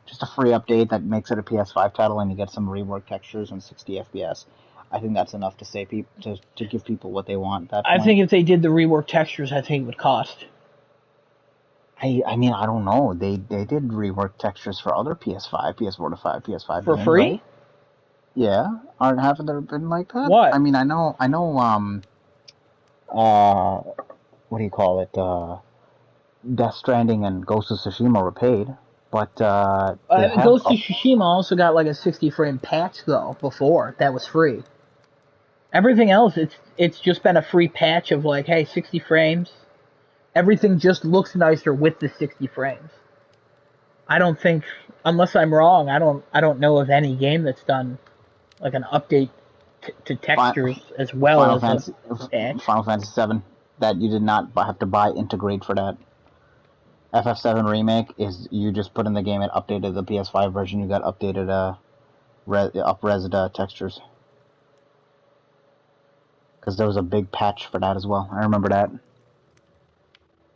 just a free update that makes it a PS5 title, and you get some reworked textures and 60 FPS. I think that's enough to say to give people what they want at that I point. think if they did the reworked textures, I think it would cost. I mean, I don't know. They did rework textures for other PS5, PS4 to 5, PS5 For games, free? right? Yeah, haven't there been like that? What? I mean, I know. What do you call it? Death Stranding and Ghost of Tsushima were paid, but they have Ghost of Tsushima also got like a 60 frame patch though before that was free. Everything else, it's just been a free patch of like, hey, 60 frames. Everything just looks nicer with the 60 frames. I don't think, unless I'm wrong, I don't know of any game that's done like an update to textures as well Final as Fantasy a patch. Final Fantasy 7 that you did not have to buy integrate for that. FF7 remake is you just put in the game and updated the PS5 version. You got updated up-res textures because there was a big patch for that as well. I remember that.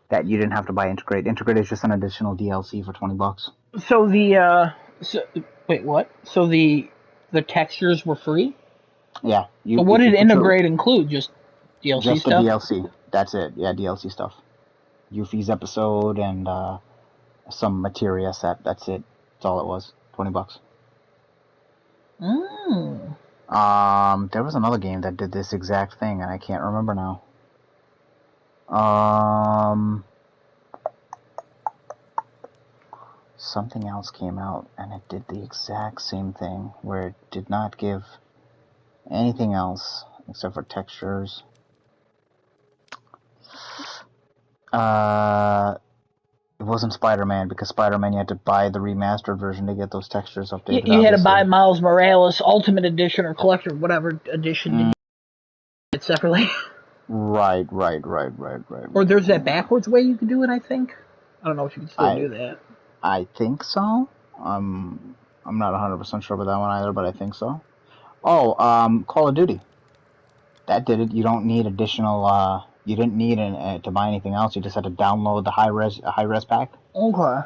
That you didn't have to buy integrate. Integrate is just an additional DLC for $20. So wait, what? So the textures were free? Yeah. So what did integrate include? Just DLC just stuff? the DLC. That's it. Yeah, DLC stuff. Yuffie's episode and some materia set. That's it. That's all it was. $20. There was another game that did this exact thing, and I can't remember now. Something else came out, and it did the exact same thing, where it did not give anything else except for textures. It wasn't Spider-Man, because Spider-Man you had to buy the remastered version to get those textures updated. You had to buy Miles Morales Ultimate Edition or Collector, whatever edition did you get separately. Right. Or there's that backwards way you could do it, I think. I don't know if you can still do that. I think so. I'm not 100% sure about that one either, but I think so. Oh, Call of Duty. That did it. You don't need additional. You didn't need to buy anything else. You just had to download the high res pack. Okay.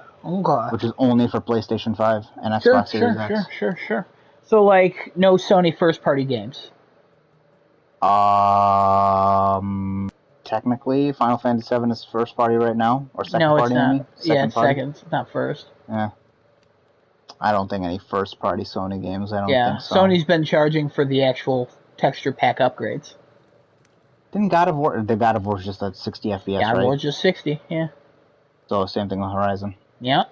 Which is only for PlayStation 5 and Xbox Series X. Sure. So like no Sony first party games. Technically, Final Fantasy VII is first party right now, or second party. No, it's not. Maybe? Second party? Second, not first. Yeah. I don't think any first party Sony games. I don't think so. Sony's been charging for the actual texture pack upgrades. Didn't God of War? The God of War is just at 60 FPS, right? God of War just 60, yeah. So same thing with Horizon. Yeah.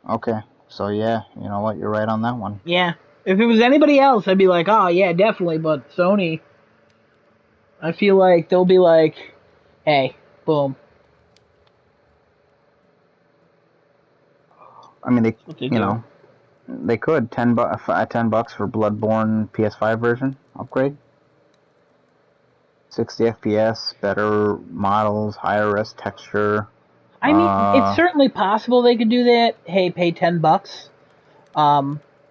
Okay, so yeah, you know what? You're right on that one. Yeah. If it was anybody else, I'd be like, oh yeah, definitely. But Sony, I feel like they'll be like, hey, boom. I mean, they could $10 for Bloodborne PS5 version upgrade. 60 FPS, better models, higher res texture. I mean, it's certainly possible they could do that. Hey, pay $10.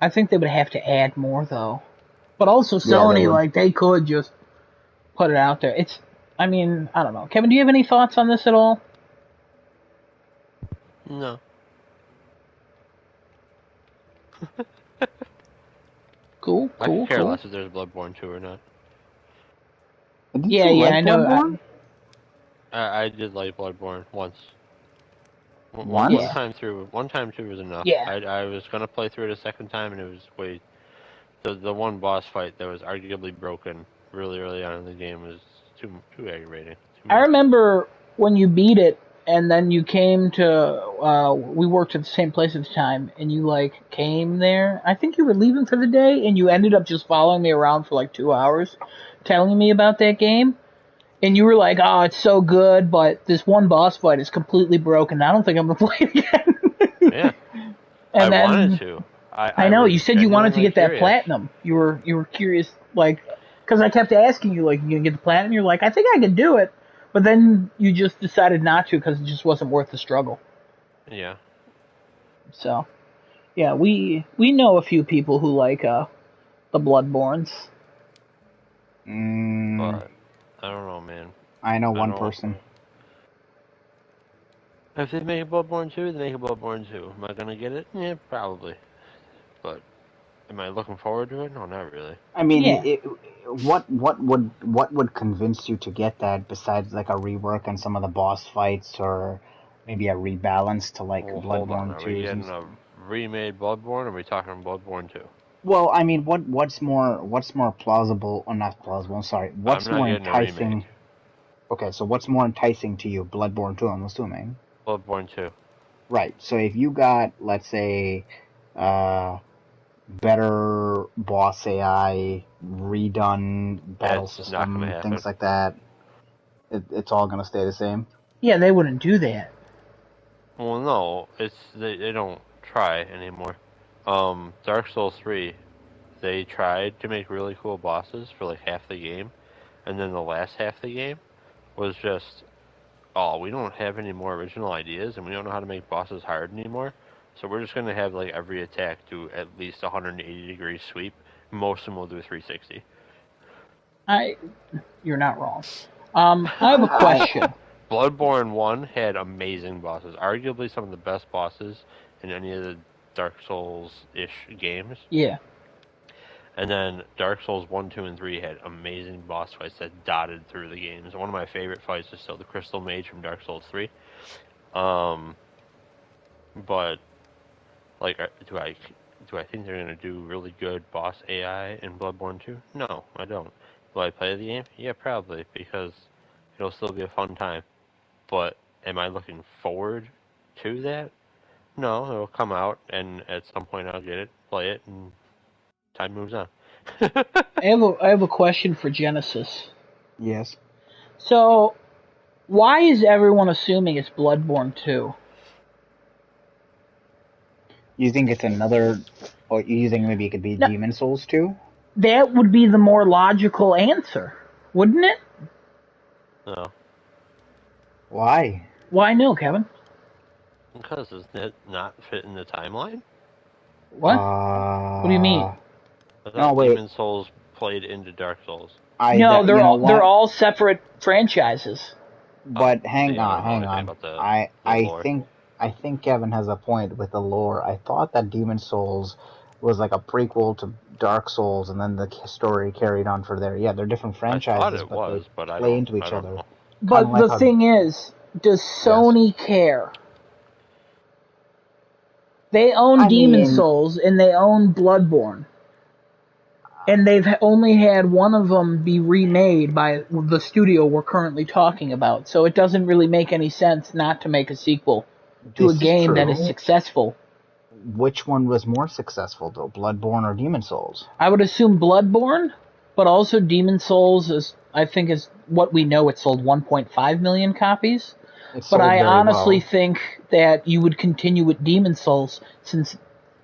I think they would have to add more though. But also Sony, they could just put it out there. I don't know. Kevin, do you have any thoughts on this at all? No. Cool. I could care less if there's Bloodborne 2 or not. I know. I did like Bloodborne once. Once? One time through was enough. Yeah. I was gonna play through it a second time, and it was the one boss fight that was arguably broken really early on in the game was too aggravating. I remember when you beat it, and then you came to, we worked at the same place at the time, and you, came there. I think you were leaving for the day, and you ended up just following me around for, 2 hours, telling me about that game. And you were like, oh, it's so good, but this one boss fight is completely broken. I don't think I'm going to play it again. Yeah. And I wanted to. I know, you said you wanted to get that platinum. You were curious, because I kept asking you, you can get the platinum? You're like, I think I can do it. But then you just decided not to because it just wasn't worth the struggle. Yeah. So, yeah, we know a few people who like the Bloodborns. But I don't know, man. I know one person. If they make a Bloodborne 2, they make a Bloodborne 2. Am I gonna get it? Yeah, probably. But am I looking forward to it? No, not really. I mean, Yeah. what would convince you to get that besides like a rework on some of the boss fights or maybe a rebalance to like Well, hold on. Bloodborne Are we 2s and getting a remade Bloodborne, or are we talking Bloodborne 2? well, I mean, what's more plausible or not plausible? I'm sorry. I'm What's not more getting a remake. enticing? Okay, so what's more enticing to you, Bloodborne 2? I'm assuming. Bloodborne 2. Right. So if you got, let's say, uh, better boss AI, redone battle That's not gonna system, happen. things like that, it's all gonna stay the same. Yeah, they wouldn't do that. Well, no, they don't try anymore. Dark Souls 3, they tried to make really cool bosses for like half the game, and then the last half of the game was just, oh, we don't have any more original ideas, and we don't know how to make bosses hard anymore. So we're just gonna have like every attack do at least 180-degree sweep. Most of them will do 360. You're not wrong. I have a question. Bloodborne 1 had amazing bosses, arguably some of the best bosses in any of the Dark Souls-ish games. Yeah. And then Dark Souls 1, 2, and 3 had amazing boss fights that dotted through the games. One of my favorite fights is still the Crystal Mage from Dark Souls 3. But like, do I think they're gonna do really good boss AI in Bloodborne 2? No, I don't. Will I play the game? Yeah, probably, because it'll still be a fun time. But am I looking forward to that? No, it'll come out, and at some point I'll get it, play it, and time moves on. I have a question for Genesis. Yes. So, why is everyone assuming it's Bloodborne 2? You think it's another, or you think maybe it could be No, Demon Souls 2? that would be the more logical answer, wouldn't it? No, Why? Why no, Kevin? because doesn't it not fit in the timeline? What? What do you mean? Uh, I no, thought wait. Demon Souls played into Dark Souls. No, You know they're what? all separate franchises. Oh, But hang see, I on, don't know hang anything on. about I the I lore. think I think Kevin has a point with the lore. I thought that Demon Souls was like a prequel to Dark Souls, and then the story carried on for there. Yeah, they're different I thought franchises, it but they was, but play into I each don't other. know. Kind of But like the how, thing is, does yes. Sony care? They own I Demon mean, Souls and they own Bloodborne. And they've only had one of them be remade by the studio we're currently talking about. So it doesn't really make any sense not to make a sequel to a this is game that is true. successful. Which one was more successful, though, Bloodborne or Demon Souls? I would assume Bloodborne, but also Demon Souls is what we know. It sold 1.5 million copies. It But sold I very honestly well. think that you would continue with Demon Souls since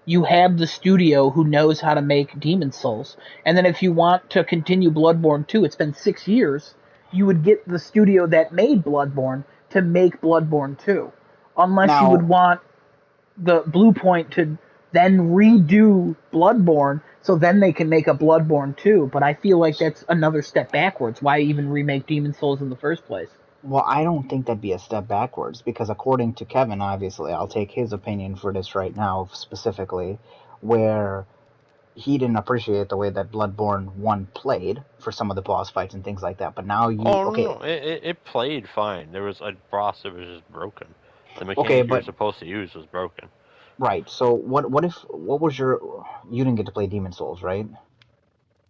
you have the studio who knows how to make Demon Souls. And then if you want to continue Bloodborne 2, it's been 6 years, you would get the studio that made Bloodborne to make Bloodborne 2. Unless you would Now, want the Bluepoint to then redo Bloodborne so then they can make a Bloodborne 2. But I feel like that's another step backwards. Why even remake Demon Souls in the first place? well, I don't think that'd be a step backwards because, according to Kevin, obviously, I'll take his opinion for this right now specifically, where he didn't appreciate the way that Bloodborne 1 played for some of the boss fights and things like that. But now you, Oh okay, no, it played fine. There was a boss that was just broken. The okay, mechanic you were but supposed to use was broken. right. So what was you didn't get to play Demon Souls, right?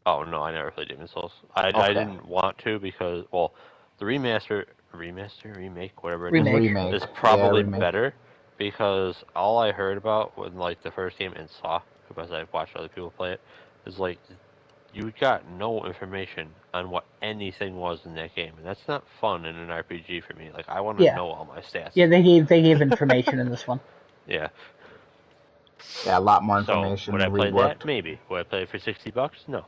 Oh no, I never played Demon Souls. I Okay, didn't want to because, well, the remake, whatever it Remake. remake, is yeah, probably remake. better because all I heard about when like the first game and saw because I've watched other people play it is like you got no information on what anything was in that game, and that's not fun in an RPG for me. Like I want to Yeah. know all my stats. Yeah, they gave information in this one. Yeah. Yeah, a lot more So would I information, play that? reworked. Maybe. Would I play it for $60? No.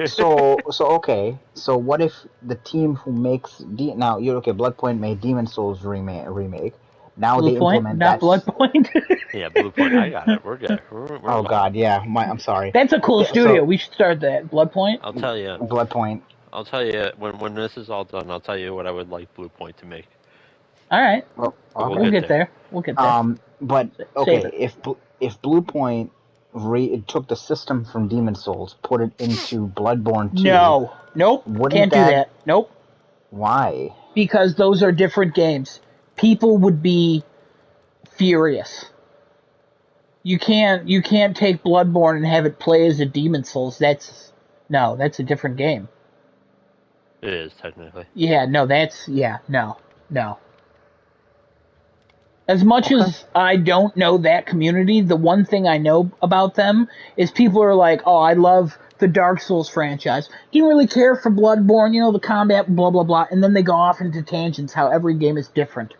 So okay. So what if the team who makes now you're okay? Bloodpoint made Demon Souls remake. Now Blue they Point, implement not that. Blood Point. Yeah, Blue Point. I got it. We're good. We're Oh vibing. God, yeah. I'm sorry. That's a cool Yeah. studio. So We should start that. Blood Point. I'll tell you. Bloodpoint. I'll tell you when this is all done. I'll tell you what I would like Blue Point to make. All right. Well, But okay. We'll get there. We'll get there. But Save okay, it. if Blue Point it took the system from Demon Souls, put it into Bloodborne 2, No. Nope. wouldn't Can't do that. Nope. Why? Because those are different games. People would be furious. You can't take Bloodborne and have it play as a Demon Souls. That's a different game. It is technically. Yeah, no, no. As much as I don't know that community, the one thing I know about them is people are like, oh, I love the Dark Souls franchise. Didn't really care for Bloodborne, the combat, blah, blah, blah. And then they go off into tangents how every game is different.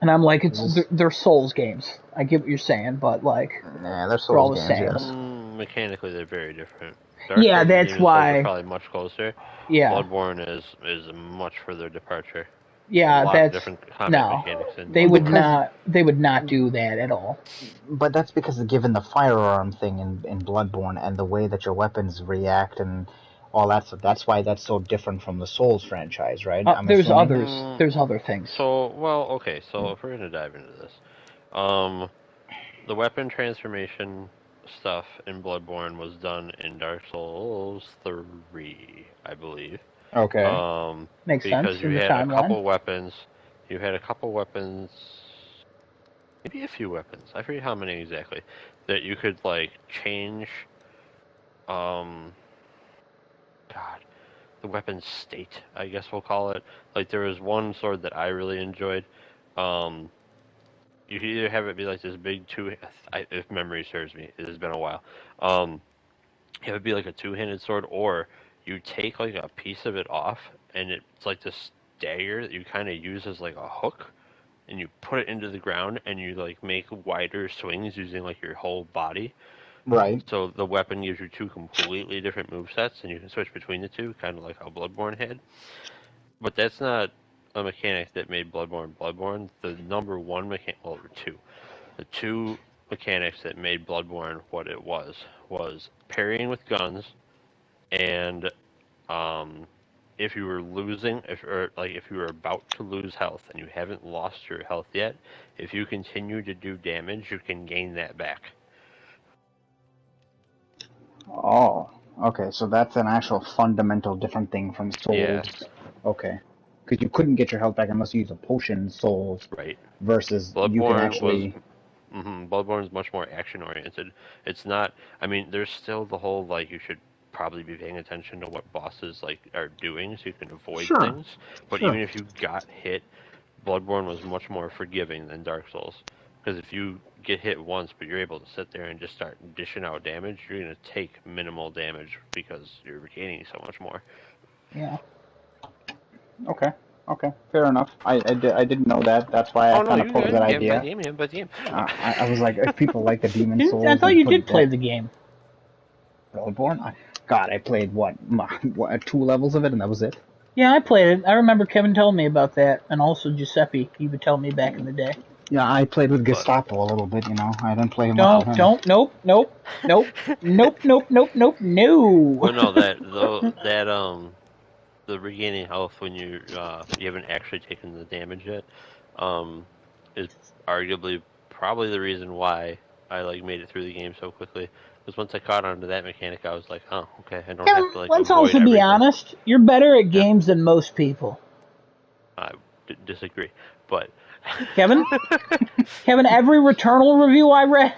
And I'm like, they're Souls games. I get what you're saying, but like, Nah, they're all Souls the games, same. yes. Mechanically, they're very different. Dark Yeah, Souls that's and Demon Souls are why. probably much closer. Yeah, Bloodborne is a much further departure. A yeah, lot of different combat mechanics. They would not do that at all. But that's because given the firearm thing in Bloodborne and the way that your weapons react and all that stuff, that's why that's so different from the Souls franchise, right? I'm There's assuming. others. There's other things. So, okay. So if we're gonna dive into this, the weapon transformation stuff in Bloodborne was done in Dark Souls 3, I believe. Okay. Makes sense Because you in the had a timeline. couple weapons. You had a couple weapons, maybe a few weapons. I forget how many exactly that you could like change. God, the weapon state, I guess we'll call it. Like there was one sword that I really enjoyed. You could either have it be like this big if memory serves me, it has been a while. It would be like a two-handed sword, or you take like a piece of it off, and it's like this dagger that you kind of use as like a hook, and you put it into the ground, and you like make wider swings using like your whole body. Right. So the weapon gives you two completely different movesets, and you can switch between the two, kind of like how Bloodborne had. But that's not a mechanic that made Bloodborne Bloodborne. The number one mechanic, well, the two mechanics that made Bloodborne what it was parrying with guns, and if you were losing, if you were about to lose health and you haven't lost your health yet, if you continue to do damage, you can gain that back. Oh, okay. So that's an actual fundamental different thing from Souls. Yeah. Okay. Because you couldn't get your health back unless you use a potion in Souls. Right. Versus you can Bloodborne actually. Bloodborne is much more action oriented. It's not. I mean, there's still the whole like you should probably be paying attention to what bosses like are doing so you can avoid things. But even if you got hit, Bloodborne was much more forgiving than Dark Souls. Because if you get hit once, but you're able to sit there and just start dishing out damage, you're gonna take minimal damage because you're gaining so much more. Yeah. Okay. Okay. Fair enough. I didn't know that. That's why I kind of posed that idea. I was like, if people like the Demon Souls, I thought you did play the game. Bloodborne. God, I played what 2 levels of it, and that was it. Yeah, I played it. I remember Kevin telling me about that, and also Giuseppe. He would tell me back in the day. Yeah, I played with Gestapo a little bit. I didn't play much Nope. with him. Nope. No. But no, the regaining health when you haven't actually taken the damage yet, is arguably probably the reason why I like made it through the game so quickly. Because once I caught on to that mechanic, I was like, oh, okay, I don't have to like let's avoid also everything. be honest. You're better at games than most people. I disagree, but Kevin, every Returnal review I read,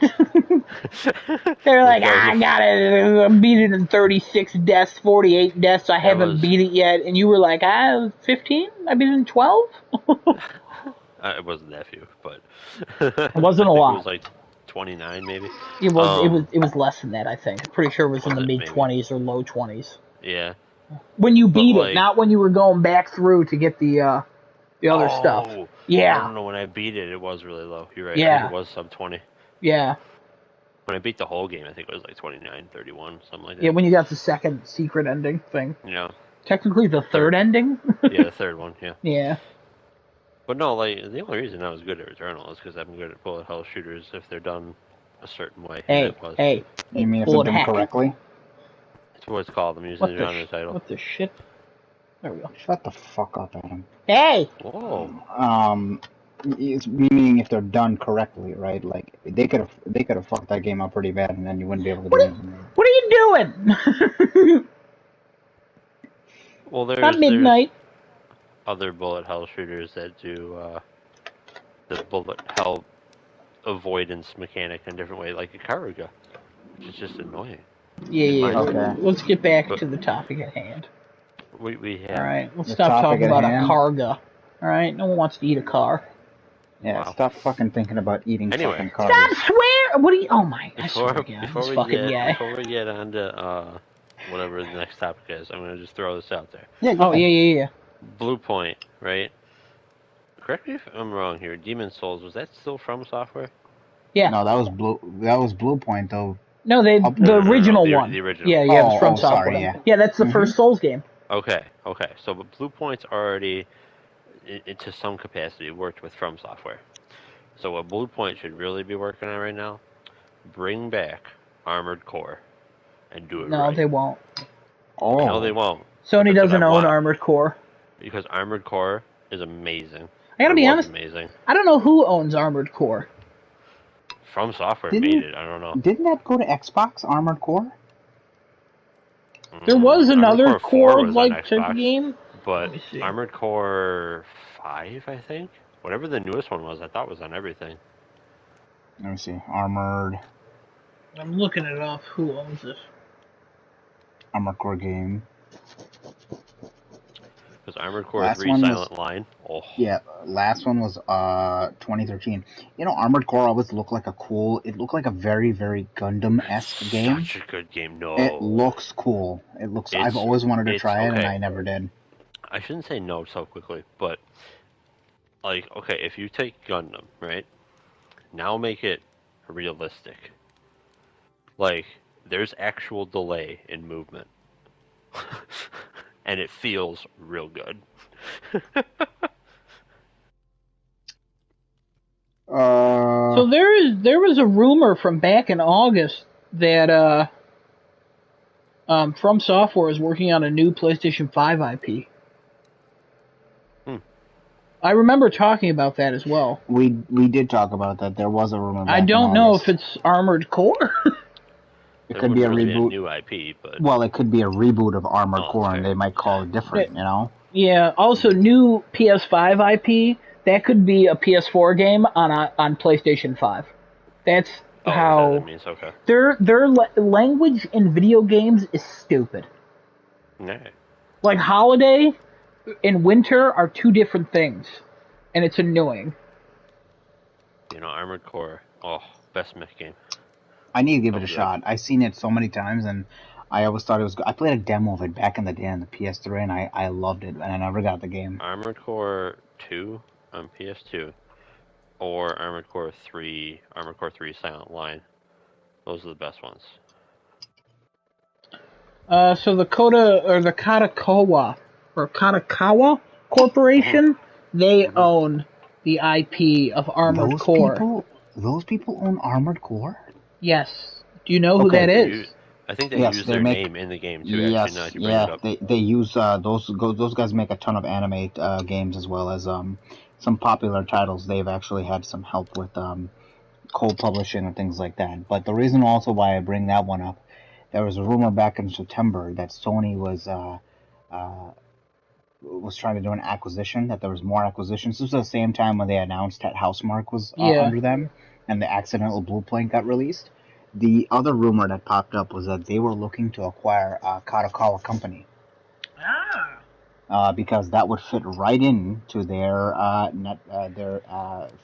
they're like, I got it, I beat it in 36 deaths, 48 deaths, I haven't beat it yet, and you were like, 15? I beat it in 12? It wasn't that few, but it wasn't a lot. It was like 29 maybe. It was less than that, I think. I'm pretty sure it was in the mid-20s or low 20s. Yeah. When you beat it, not when you were going back through to get the other stuff. Yeah. No, when I beat it, it was really low. You're right. Yeah. I think it was sub 20. Yeah. When I beat the whole game, I think it was like 29, 31, something like that. Yeah, when you got the second secret ending thing. Yeah. Technically the third ending? Yeah, the third one, yeah. Yeah. But no, like, the only reason I was good at Returnal is because I'm good at bullet hell shooters if they're done a certain way. Hey. You mean if they're done correctly? That's what it's called. I'm using the genre title. What the shit? There we go. Shut the fuck up, Adam. Hey! Whoa. It's meaning if they're done correctly, right? Like they could have fucked that game up pretty bad, and then you wouldn't be able to do anything with it. What are you doing? Well, Not there's midnight. other bullet hell shooters that do the bullet hell avoidance mechanic in a different way, like a Karuga, which is just annoying. Yeah. Okay. Let's get back But to the topic at hand. we have. All right, let's The stop topic talking at about a hand? Karga. All right, no one wants to eat a car. Yeah, Wow. stop fucking thinking about eating Anyway. fucking cars. Stop swearing! What are you? Oh my! I swear to God, Before this we fucking guy. get on to whatever the next topic is, I'm gonna just throw this out there. Yeah, go Oh ahead. yeah. Blue Point, right? Correct me if I'm wrong here. Demon Souls, was that still from software? Yeah. No, that was Blue Point though. No, the No, original the one. original. Yeah, it was Oh, from oh, software. sorry, yeah. Yeah, that's the first Souls game. Okay. So, but Blue Point's already, to some capacity, worked with From Software. So, what Blue Point should really be working on right now, bring back Armored Core and do it No, right. they won't. Oh. No, they won't. Sony That's what doesn't I own want. Armored Core. Because Armored Core is amazing. I gotta It be was honest. amazing. I don't know who owns Armored Core. From Software Didn't made it. I don't know. Didn't that go to Xbox, Armored Core? There was another Armored Core 4 was on Core-like type Xbox, game. but Let me see. Armored Core 5, I think? Whatever the newest one was, I thought was on everything. Let me see. Armored I'm looking it up. Who owns this? Armored Core game. Because Armored Core Last 3 one was- Silent Line. Oh, Yeah, last one was 2013. You know, Armored Core always looked like it looked like a very, very Gundam-esque game. such a good game. No. It looks cool. I've always wanted to try it, and I never did. I shouldn't say no so quickly, but, like, okay, if you take Gundam, right? Now make it realistic. Like, there's actual delay in movement. And it feels real good. So there was a rumor from back in August that From Software is working on a new PlayStation 5 IP. I remember talking about that as well. we did talk about that. There was a rumor. I don't know if it's Armored Core. It could be a really reboot. Be a new IP, but Well, it could be a reboot of Armored Core, fair. and they might call it different. You know. Yeah. Also, new PS5 IP. That could be a PS4 game on PlayStation 5. That's how that means okay. their language in video games is stupid. Nah. Like holiday and winter are two different things, and it's annoying. You know, Armored Core. Oh, best mech game. I need to give it a good. shot. I've seen it so many times, and I always thought it was good. I played a demo of it back in the day on the PS3, and I loved it, and I never got the game. Armored Core 2 on PS2, or Armored Core 3 Silent Line. Those are the best ones. So the Katakawa Corporation, they own the IP of Armored Core. Those people own Armored Core? Yes. Do you know who Okay. that is? I think they Yes, use they their make- name in the game too. Yes, Actually, now that you bring it up. they use those guys make a ton of anime games as well as some popular titles. They've actually had some help with co-publishing and things like that. But the reason also why I bring that one up, there was a rumor back in September that Sony was trying to do an acquisition. That there was more acquisitions. This was the same time when they announced that Housemarque was under them, and the accidental Blue Point got released. The other rumor that popped up was that they were looking to acquire Katakawa Company. Because that would fit right into their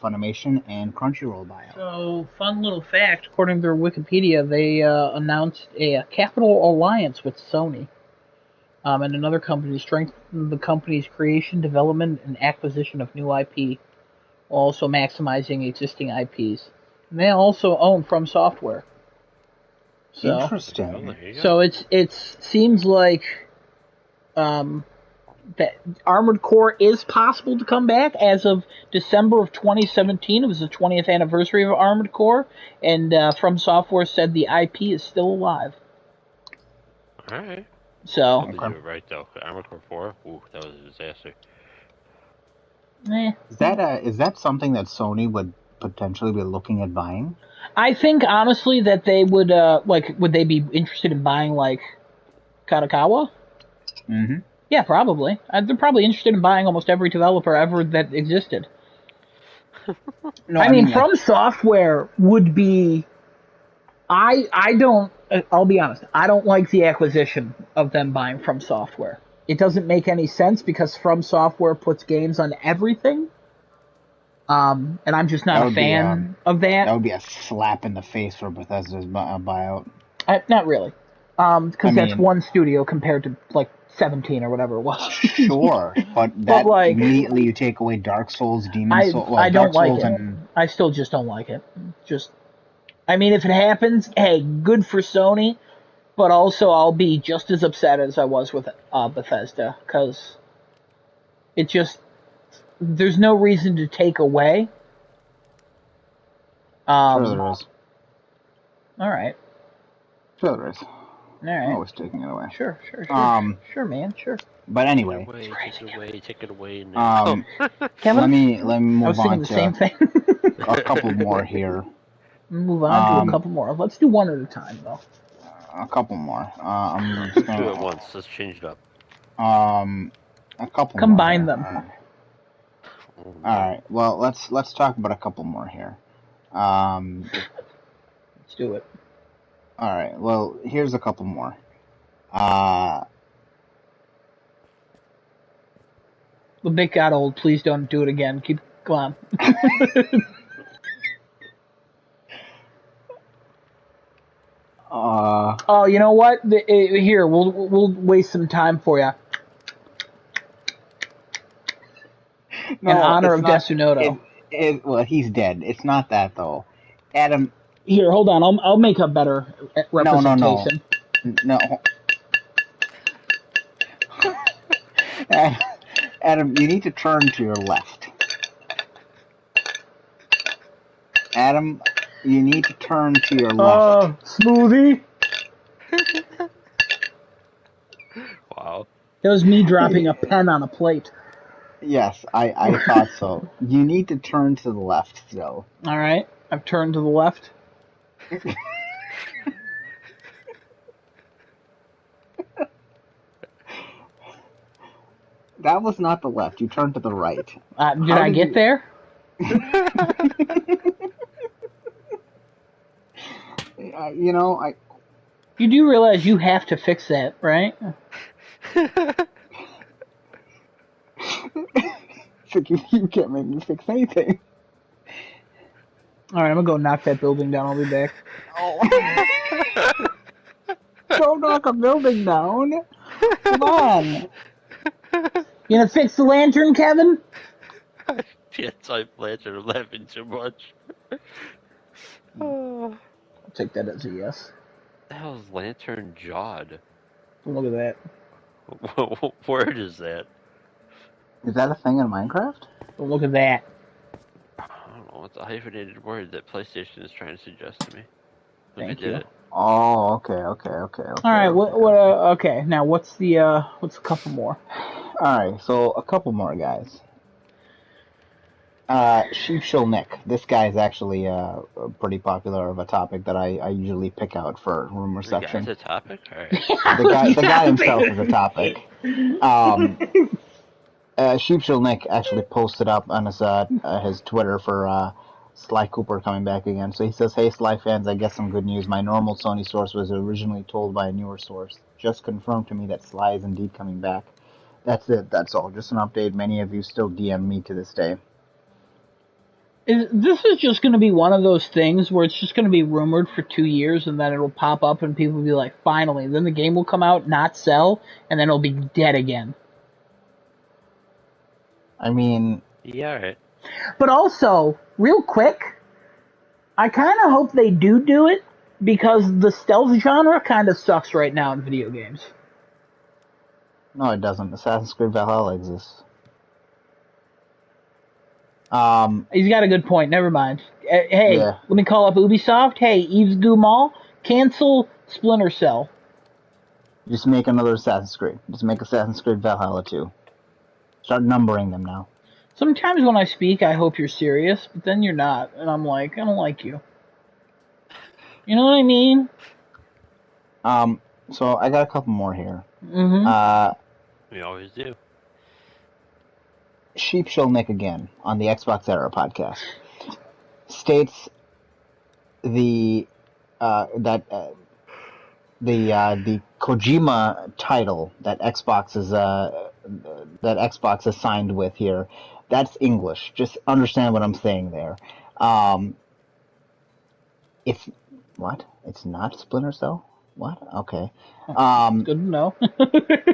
Funimation and Crunchyroll buyout. So, fun little fact, according to their Wikipedia, they announced a capital alliance with Sony and another company to strengthen the company's creation, development, and acquisition of new IP, while also maximizing existing IPs. And they also own From Software. So, Interesting. There you go. so it seems like that Armored Core is possible to come back as of December of 2017. It was the 20th anniversary of Armored Core, and From Software said the IP is still alive. All right. So, But you were right though. Armored Core 4, ooh, that was a disaster. Is that something that Sony would potentially be looking at buying? I think honestly that they would would they be interested in buying like Kadokawa? Mm-hmm. Yeah, probably. They're probably interested in buying almost every developer ever that existed. No, I mean, like, From Software would be. I don't. I'll be honest. I don't like the acquisition of them buying From Software. It doesn't make any sense because From Software puts games on everything. And I'm just not a fan of that. That would be a slap in the face for Bethesda's buyout. Not really. Because that's one studio compared to like 17 or whatever it was. Sure, but like, immediately you take away Dark Souls, Demon Souls. Well, I don't Dark like Souls it. I still just don't like it. I mean, if it happens, hey, good for Sony, but also I'll be just as upset as I was with Bethesda, because it just, there's no reason to take away. Sure there is. Alright. Sure there is. Alright. I'm always taking it away. Sure, sure, man, sure. But anyway. Take it away now. Kevin? Let me move on to the same thing. a couple more here. Move on to a couple more. Let's do one at a time, though. A couple more. I'm just gonna do it once. Let's change it up. A couple. Combine them. All right. Well, let's talk about a couple more here. Let's do it. All right. Well, here's a couple more. The bit got old. Please don't do it again. Go on. Oh, you know what? Here, we'll waste some time for you. In honor of Desunoto. Well, he's dead. It's not that though. Adam. Here, hold on. I'll make a better representation. No. Adam, you need to turn to your left. Adam, you need to turn to your left. Smoothie. Wow. That was me dropping a pen on a plate. Yes, I thought so. You need to turn to the left still. All right. I've turned to the left. That was not the left. You turned to the right. Did I get there? You do realize you have to fix that, right? You can't make me fix anything. Alright, I'm gonna go knock that building down. I'll be back. Oh. Don't knock a building down. Come on. You gonna fix the lantern, Kevin? I can't type lantern. I'm laughing too much. I'll take that as a yes. The hell's lantern jawed? Look at that. What word is that? Is that a thing in Minecraft? Look at that. I don't know. It's a hyphenated word that PlayStation is trying to suggest to me. Thank you. Oh, okay. All right. Okay. Now, what's a couple more? All right. So a couple more guys. Sheepshill Nick. This guy is actually pretty popular of a topic that I usually pick out for rumor section. The guy's a topic? All right. The guy himself is a topic. Sheepshill Nick actually posted up on his Twitter for Sly Cooper coming back again. So he says, "Hey Sly fans, I guess some good news. My normal Sony source was originally told by a newer source. Just confirmed to me that Sly is indeed coming back. That's it. That's all. Just an update. Many of you still DM me to this day." This is just going to be one of those things where it's just going to be rumored for 2 years and then it'll pop up and people will be like, finally. Then the game will come out, not sell, and then it'll be dead again. I mean... Yeah, right. But also, real quick, I kind of hope they do it because the stealth genre kind of sucks right now in video games. No, it doesn't. Assassin's Creed Valhalla exists. He's got a good point. Never mind. Hey, Let me call up Ubisoft. Hey, Yves Guillemot, cancel Splinter Cell. Just make another Assassin's Creed. Just make Assassin's Creed Valhalla 2. Start numbering them now. Sometimes when I speak, I hope you're serious, but then you're not, and I'm like, I don't like you. You know what I mean? So I got a couple more here. Mm-hmm. We always do. Sheep Show Nick again on the Xbox Era podcast states the Kojima title that Xbox is signed with here. That's English. Just understand what I'm saying there. It's what? It's not Splinter Cell. What? Okay. Good to know.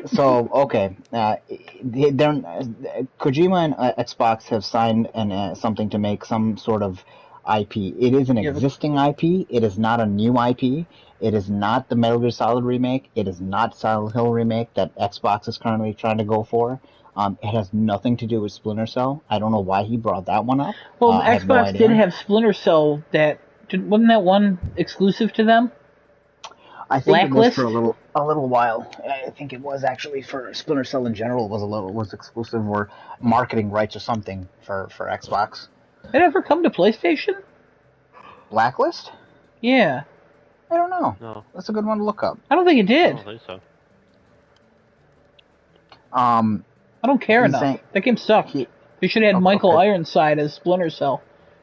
So okay, Kojima and Xbox have signed something to make some sort of IP. It is an existing IP. It is not a new IP. It is not the Metal Gear Solid remake. It is not Silent Hill remake that Xbox is currently trying to go for. It has nothing to do with Splinter Cell. I don't know why he brought that one up. Well, I have no Xbox did idea. have Splinter Cell. Wasn't that one exclusive to them? I think it was Blacklist? for a little while. I think it was actually for Splinter Cell in general was exclusive or marketing rights or something for Xbox. Did it ever come to PlayStation? Blacklist? Yeah. I don't know. No. That's a good one to look up. I don't think it I did. don't think so. I don't care enough. That game sucked. They should have had Michael Ironside as Splinter Cell,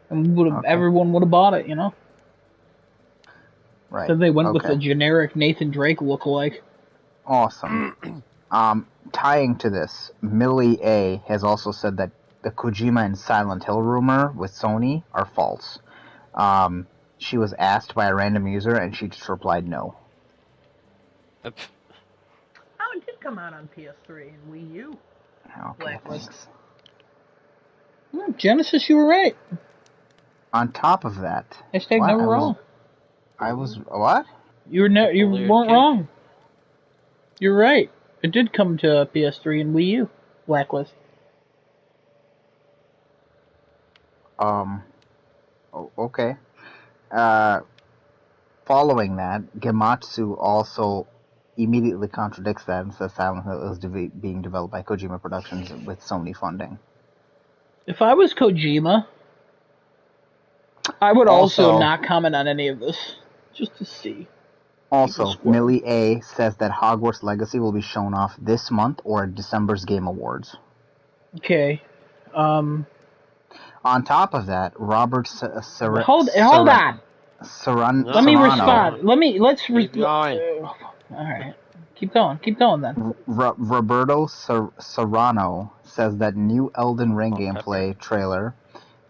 and everyone would have bought it. You know. Right. So they went with the generic Nathan Drake lookalike. Awesome. Tying to this, Millie A has also said that the Kojima and Silent Hill rumor with Sony are false. She was asked by a random user, and she just replied no. Oh, it did come out on PS3 and Wii U. Okay, thanks. Genesis, you were right. On top of that, hashtag never wrong. I was what? You weren't wrong. You're right. It did come to PS3 and Wii U. Blacklist. Okay. Following that, Gematsu also immediately contradicts that and says Silent Hill is being developed by Kojima Productions with Sony funding. If I was Kojima, I would also not comment on any of this, just to see. Also, Millie A says that Hogwarts Legacy will be shown off this month or at December's Game Awards. Okay. On top of that, Robert Hold on. Let me respond. Let's keep going. Alright. Keep going then. Roberto Serrano says that new Elden Ring gameplay trailer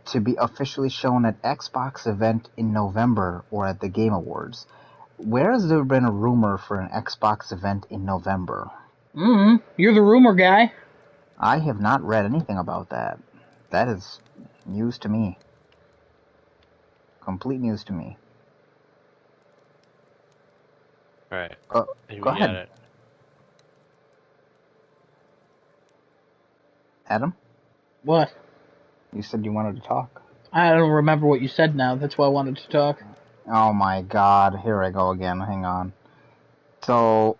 to be officially shown at Xbox event in November or at the Game Awards. Where has there been a rumor for an Xbox event in November? You're the rumor guy. I have not read anything about that. That is news to me. Complete news to me. Alright. Go ahead. It. Adam? What? You said you wanted to talk. I don't remember what you said now. That's why I wanted to talk. Oh my god. Here I go again. Hang on. So,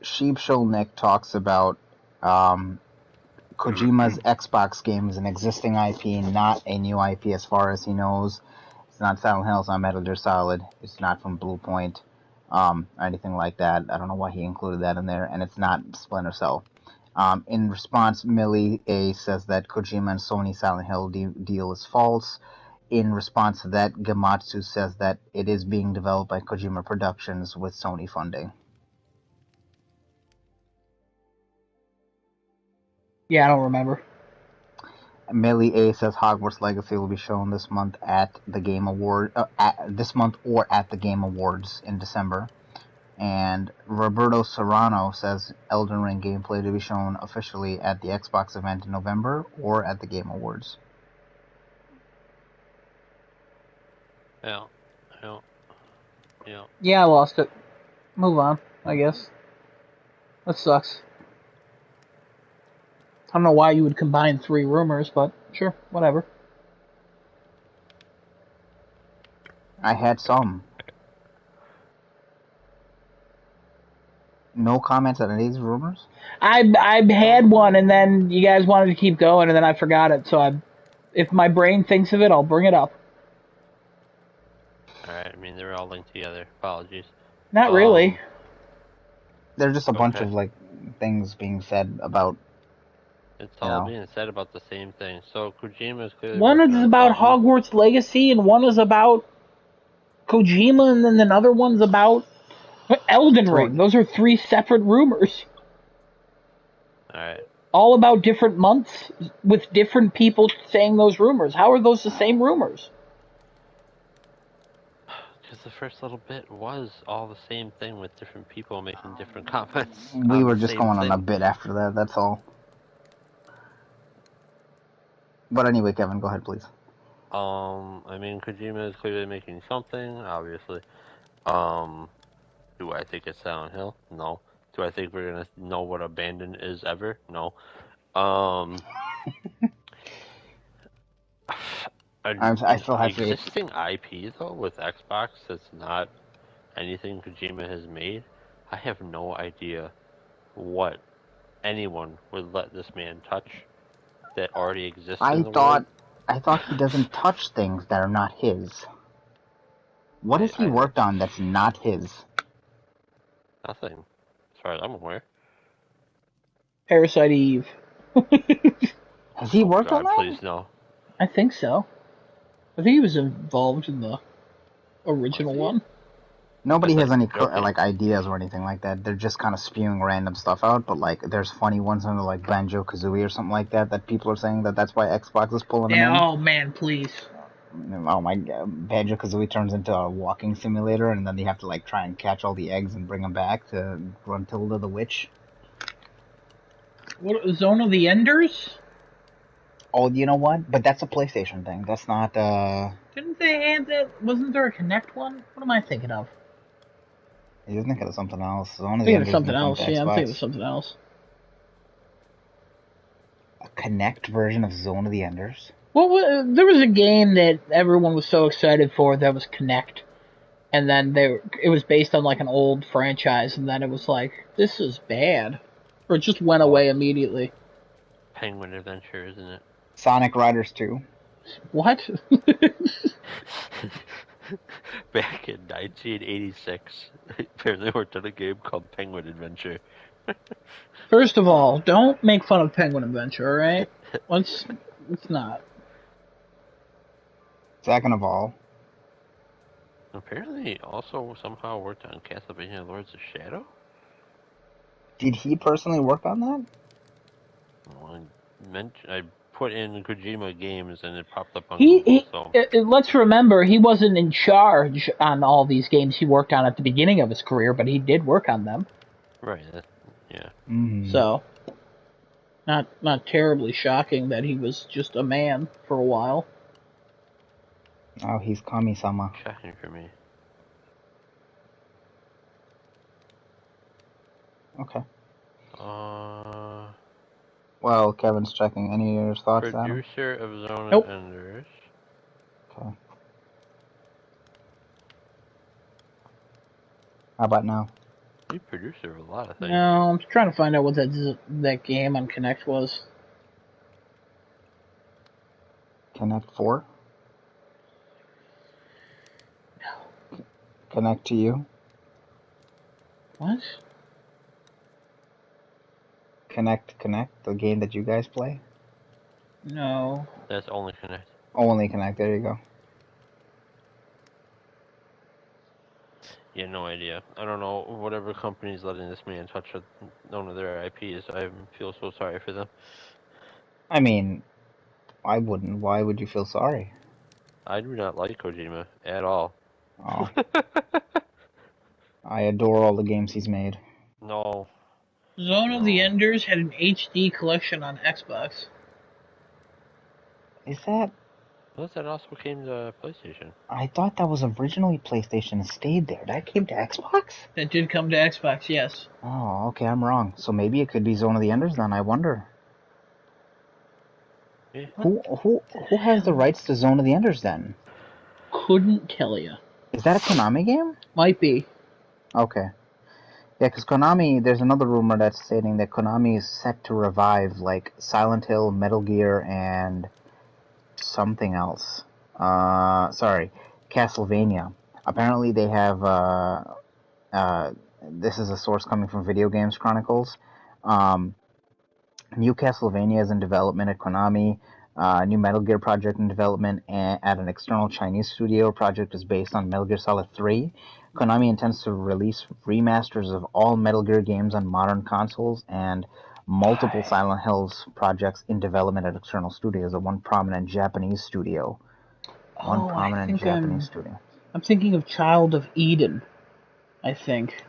Sheep Show Nick talks about Kojima's Xbox game is an existing IP, not a new IP as far as he knows. It's not Silent Hill, it's not Metal Gear Solid, it's not from Blue Point, or anything like that. I don't know why he included that in there, and it's not Splinter Cell. In response, Millie A says that Kojima and Sony Silent Hill deal is false. In response to that, Gematsu says that it is being developed by Kojima Productions with Sony funding. Yeah, I don't remember. Millie A says Hogwarts Legacy will be shown this month at the Game Award, this month or at the Game Awards in December. And Roberto Serrano says Elden Ring gameplay to be shown officially at the Xbox event in November or at the Game Awards. Yeah, I lost it. Move on, I guess. That sucks. I don't know why you would combine 3 rumors, but sure, whatever. I had some. No comments on any of these rumors? I had one, and then you guys wanted to keep going, and then I forgot it. So if my brain thinks of it, I'll bring it up. Alright, I mean, they're all linked together. Apologies. Not really. There's just a bunch Okay. of like things being said about. It's You all know. being said about the same thing. So Kojima is clearly One working is on about something. Hogwarts Legacy, and one is about Kojima, and then another one's about Elden So Ring. Those are 3 separate rumors. Alright. All about different months with different people saying those rumors. How are those the same rumors? Because the first little bit was all the same thing with different people making different comments we on were the just same going on a thing. bit after that. That's all. But anyway, Kevin, go ahead, please. I mean, Kojima is clearly making something, obviously. Do I think it's Silent Hill? No. Do I think we're gonna know what Abandon is ever? No. Um, an I still have faith. existing IP though with Xbox that's not anything Kojima has made. I have no idea what anyone would let this man touch that already exists in I the world. thought I thought he doesn't touch things that are not his. What has he I worked on that's not his? nothing, as far as I'm aware. Parasite Eve. Has he Oh worked on God, that? please no. I think so. I think he was involved in the Was original he? one. Nobody That's has like any joking. like ideas or anything like that. They're just kind of spewing random stuff out. But like, there's funny ones under like Banjo Kazooie or something like that that people are saying that's why Xbox is pulling them Yeah, in. oh man, please. Oh my God, Banjo Kazooie turns into a walking simulator, and then they have to like try and catch all the eggs and bring them back to Gruntilda the witch. What, Zone of the Enders? Oh, you know what? But that's a PlayStation thing. That's not. Didn't they have that? Wasn't there a Connect one? What am I thinking of? You're thinking of something else. Zone I'm of the thinking of Enders something didn't come to else. Yeah, I'm thinking of Xbox. something else. A Connect version of Zone of the Enders. Well, there was a game that everyone was so excited for that was Connect, and then it was based on like an old franchise, and then it was like, this is bad, or it just went Oh, away it's immediately. Penguin Adventure, isn't it? Sonic Riders 2. What? Back in 1986, apparently worked on a game called Penguin Adventure. First of all, don't make fun of Penguin Adventure, all right? Let's not. Second of all, Apparently, also somehow worked on Castlevania Lords of Shadow. did he personally work on that? Well, I put in Kojima games and it popped up on He, Google. he So let's remember he wasn't in charge on all these games he worked on at the beginning of his career, but he did work on them. right, yeah. Mm-hmm. So not terribly shocking that he was just a man for a while. Oh, he's Kami-sama. Shocking for me. Okay. Uh, Well, Kevin's checking. Any of your thoughts, Adam? Producer of Zone of Nope. Enders. Okay. How about now? He's producer of a lot of things. No, I'm trying to find out what that game on Connect was. Connect 4? Connect to you? What? Connect, the game that you guys play? No. That's only Connect. Only Connect, there you go. Yeah, no idea. I don't know. Whatever company's letting this man touch none of their IPs, I feel so sorry for them. I mean, I wouldn't. Why would you feel sorry? I do not like Kojima at all. Oh, I adore all the games he's made. No, Zone of the no. Enders had an HD collection on Xbox. Is that? Plus, that also came to PlayStation. I thought that was originally PlayStation and stayed there. That came to Xbox? That did come to Xbox, yes. Oh, okay, I'm wrong. So maybe it could be Zone of the Enders then, I wonder. Yeah. Who has the rights to Zone of the Enders then? Couldn't tell you. Is that a Konami game? Might be. Okay. Yeah, because Konami, there's another rumor that's stating that Konami is set to revive like Silent Hill, Metal Gear, and something else. Sorry, Castlevania. Apparently, they have. This is a source coming from Video Games Chronicles. Um, New Castlevania is in development at Konami. New Metal Gear project in development at an external Chinese studio. Project is based on Metal Gear Solid 3. Konami intends to release remasters of all Metal Gear games on modern consoles and multiple Silent Hills projects in development at external studios. One prominent Japanese studio. One Oh, I prominent think Japanese studio. I'm thinking of Child of Eden. I think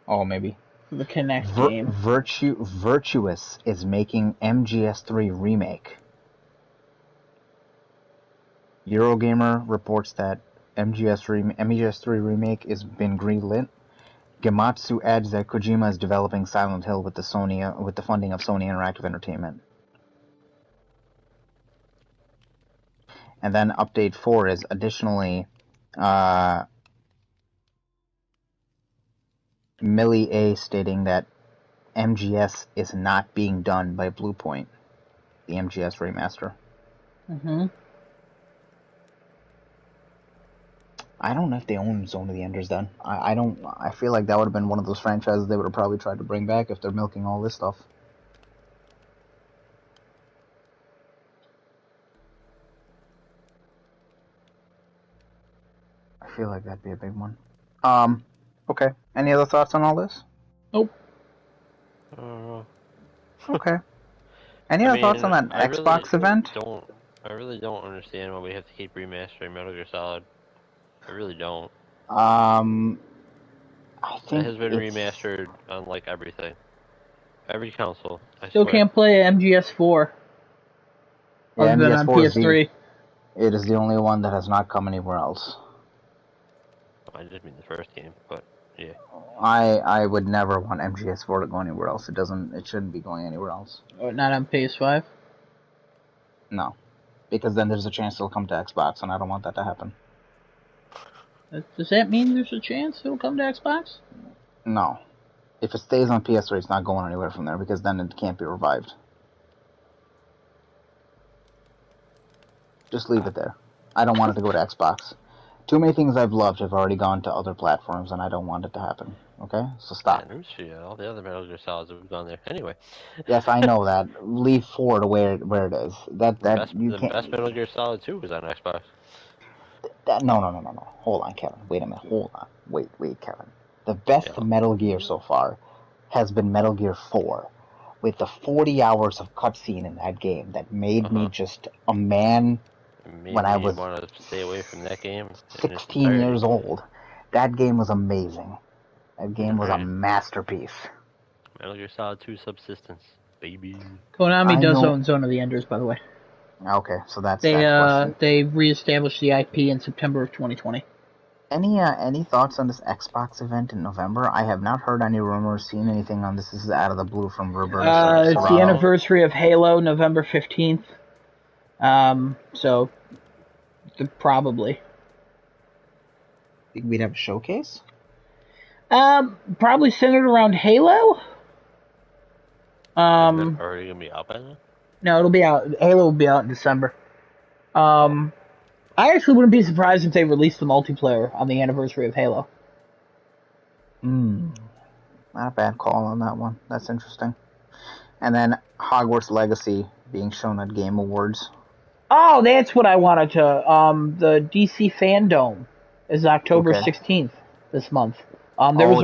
Oh, maybe. the Kinect game. Virtuous is making MGS3 remake. Eurogamer reports that MGS3 remake has been greenlit. Gematsu adds that Kojima is developing Silent Hill with the funding of Sony Interactive Entertainment. And then update 4 is additionally Millie A stating that MGS is not being done by Bluepoint, the MGS remaster. I don't know if they own Zone of the Enders then. I don't. I feel like that would have been one of those franchises they would have probably tried to bring back if they're milking all this stuff. I feel like that'd be a big one. Okay. Any other thoughts on all this? Nope. Okay. Any other thoughts on that Xbox event? I really don't understand why we have to keep remastering Metal Gear Solid. I really don't. I think it has been remastered on like everything, every console. I Still swear. can't play MGS4. Yeah, other than on PS3. It is the only one that has not come anywhere else. I just mean the first game, but yeah. I would never want MGS4 to go anywhere else. It shouldn't be going anywhere else. Or not on PS5? No. Because then there's a chance it'll come to Xbox, and I don't want that to happen. Does that mean there's a chance it'll come to Xbox? No. If it stays on PS3, it's not going anywhere from there, because then it can't be revived. Just leave it there. I don't want it to go to Xbox. Too many things I've loved have already gone to other platforms, and I don't want it to happen. Okay? So stop. Yeah, all the other Metal Gear Solids have gone there. Anyway. Yes, I know that. Leave 4 to where it is. The best Metal Gear Solid 2 was on Xbox. No. Hold on, Kevin. Wait a minute. Hold on. Wait, Kevin. The best Metal Gear so far has been Metal Gear 4, with the 40 hours of cutscene in that game that made me just a man when I was want to stay away from that game. 16 years old. That game was amazing. That game was a masterpiece. Metal Gear Solid 2 Subsistence, baby. Konami does own Zone of the Enders, by the way. Okay, so that's they reestablished the IP in September of 2020. Any thoughts on this Xbox event in November? I have not heard any rumors, seen anything on this. This is out of the blue from Roberto. It's the anniversary of Halo, November 15th. So probably. Think we'd have a showcase? Probably centered around Halo. Is it already gonna be out by then? No, it'll be out. Halo will be out in December. I actually wouldn't be surprised if they released the multiplayer on the anniversary of Halo. Not a bad call on that one. That's interesting. And then Hogwarts Legacy being shown at Game Awards. Oh, that's what I wanted to. The DC Fandom is October 16th this month. There was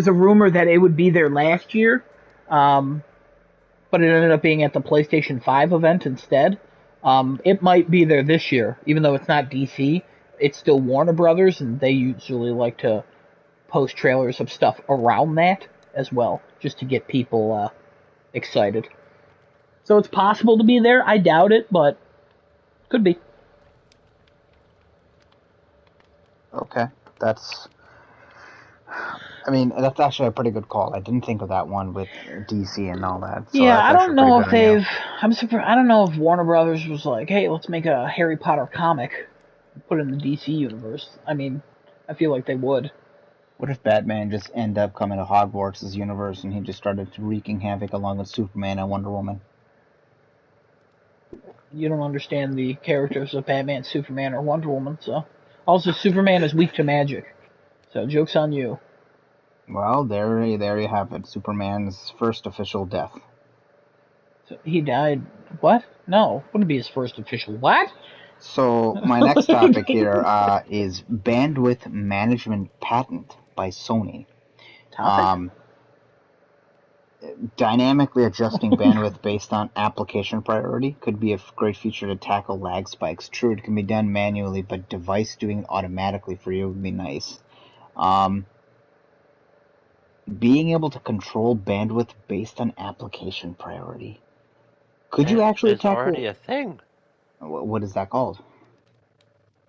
a rumor that it would be there last year, but it ended up being at the PlayStation 5 event instead. It might be there this year, even though it's not DC. It's still Warner Brothers, and they usually like to post trailers of stuff around that as well, just to get people excited. So it's possible to be there. I doubt it, but could be. Okay, that's actually a pretty good call. I didn't think of that one with DC and all that. So yeah, I don't know if they've. I'm surprised. I don't know if Warner Brothers was like, "Hey, let's make a Harry Potter comic, put it in the DC universe." I mean, I feel like they would. What if Batman just ended up coming to Hogwarts' universe and he just started wreaking havoc along with Superman and Wonder Woman? You don't understand the characters of Batman, Superman, or Wonder Woman, so. Also, Superman is weak to magic. So, joke's on you. Well, there you have it. Superman's first official death. So he died. What? No. Wouldn't be his first official. What? So, my next topic here is bandwidth management patent by Sony. Topic? Dynamically adjusting bandwidth based on application priority could be a great feature to tackle lag spikes. True, it can be done manually, but device doing it automatically for you would be nice. Being able to control bandwidth based on application priority. Could you actually It's tackle... already a thing. What is that called?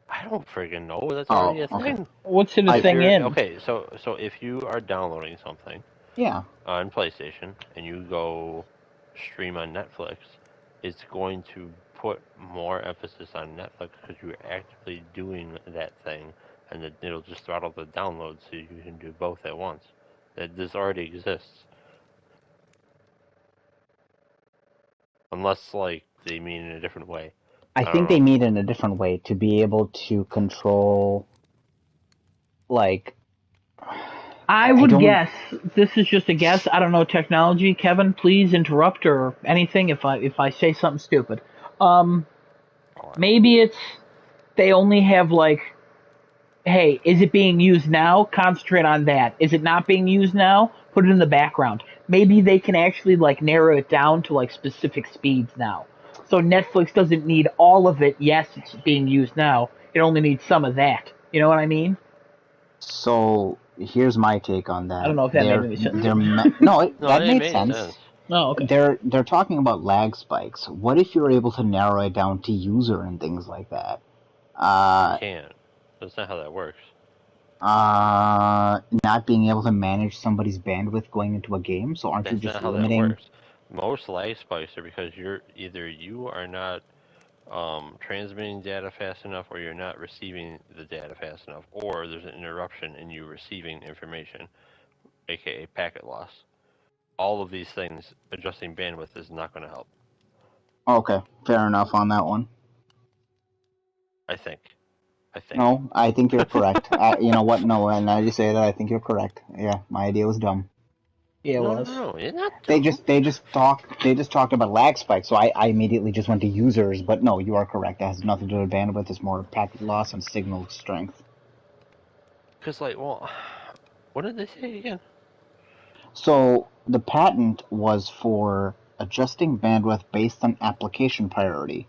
I don't friggin' know. That's already a thing. What's it a thing in? Okay, so if you are downloading something Yeah. on PlayStation and you go stream on Netflix, it's going to put more emphasis on Netflix because you're actively doing that thing, and it'll just throttle the download so you can do both at once. This already exists. Unless, like, they mean in a different way. I think they mean it in a different way to be able to control, like... I would guess, this is just a guess, I don't know technology. Kevin, please interrupt or anything if I say something stupid. Maybe it's, they only have like, hey, is it being used now? Concentrate on that. Is it not being used now? Put it in the background. Maybe they can actually like narrow it down to like specific speeds now. So Netflix doesn't need all of it. Yes, it's being used now. It only needs some of that. You know what I mean? So here's my take on that. I don't know if that made any sense. That made sense. Oh, okay. They're talking about lag spikes. What if you're able to narrow it down to user and things like that? You can't. That's not how that works. Not being able to manage somebody's bandwidth going into a game. So aren't you just limiting? That works. Most lag spikes are because you are not transmitting data fast enough, or you're not receiving the data fast enough, or there's an interruption in you receiving information, aka packet loss. All of these things, adjusting bandwidth is not going to help. Okay, fair enough on that one. I think. No, I think you're correct. You know what? No, and now you say that, I think you're correct. Yeah, my idea was dumb. Yeah, it was. No, it's not dumb. They just talked about lag spikes, so I immediately just went to users. But no, you are correct. That has nothing to do with bandwidth. It's more packet loss and signal strength. Because, like, well, what did they say again? So the patent was for adjusting bandwidth based on application priority.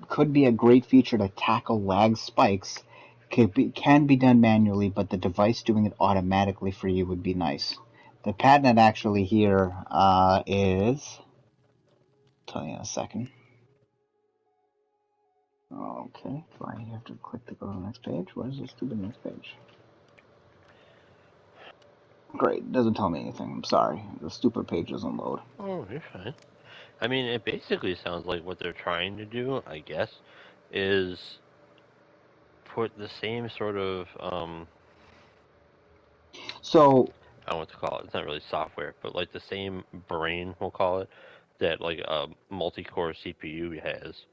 Could be a great feature to tackle lag spikes. Can be done manually, but the device doing it automatically for you would be nice. The patent actually here is... I'll tell you in a second. Okay, fine. You have to click to go to the next page. What is this stupid next page? Great, it doesn't tell me anything. I'm sorry. The stupid page doesn't load. Oh, you're fine. I mean, it basically sounds like what they're trying to do, I guess, is put the same sort of So I don't know what to call it. It's not really software, but like the same brain, we'll call it, that like a multi-core CPU has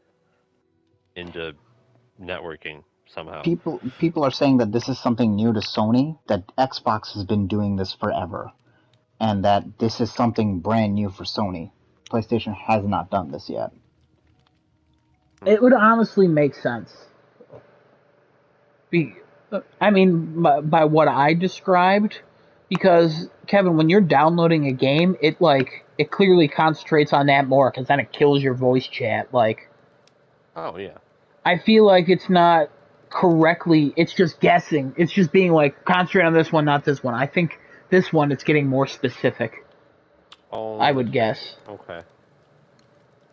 into networking somehow. People are saying that this is something new to Sony, that Xbox has been doing this forever, and that this is something brand new for Sony. PlayStation has not done this yet. It would honestly make sense. I mean, by what I described, because Kevin, when you're downloading a game, it clearly concentrates on that more, because then it kills your voice chat. Like, oh yeah, I feel like it's not correctly. It's just guessing. It's just being like, concentrate on this one, not this one. I think this one, it's getting more specific. I would guess. Okay.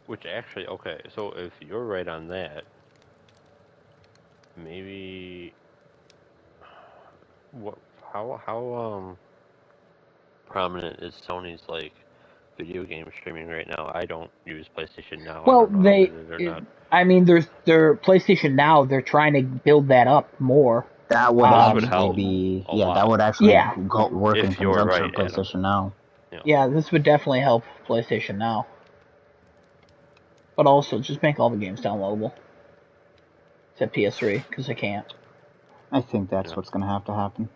Which actually, okay, so if you're right on that, maybe how prominent is Sony's like video game streaming right now? I don't use PlayStation Now. Well, they're not. I mean, their PlayStation Now. They're trying to build that up more. That would Those would actually help be, a yeah, that lot would actually Yeah. work in if you're conjunction right, with Adam. PlayStation Now. Yeah, this would definitely help PlayStation Now. But also, just make all the games downloadable. Except PS3, because I can't. I think that's Yeah. what's going to have to happen.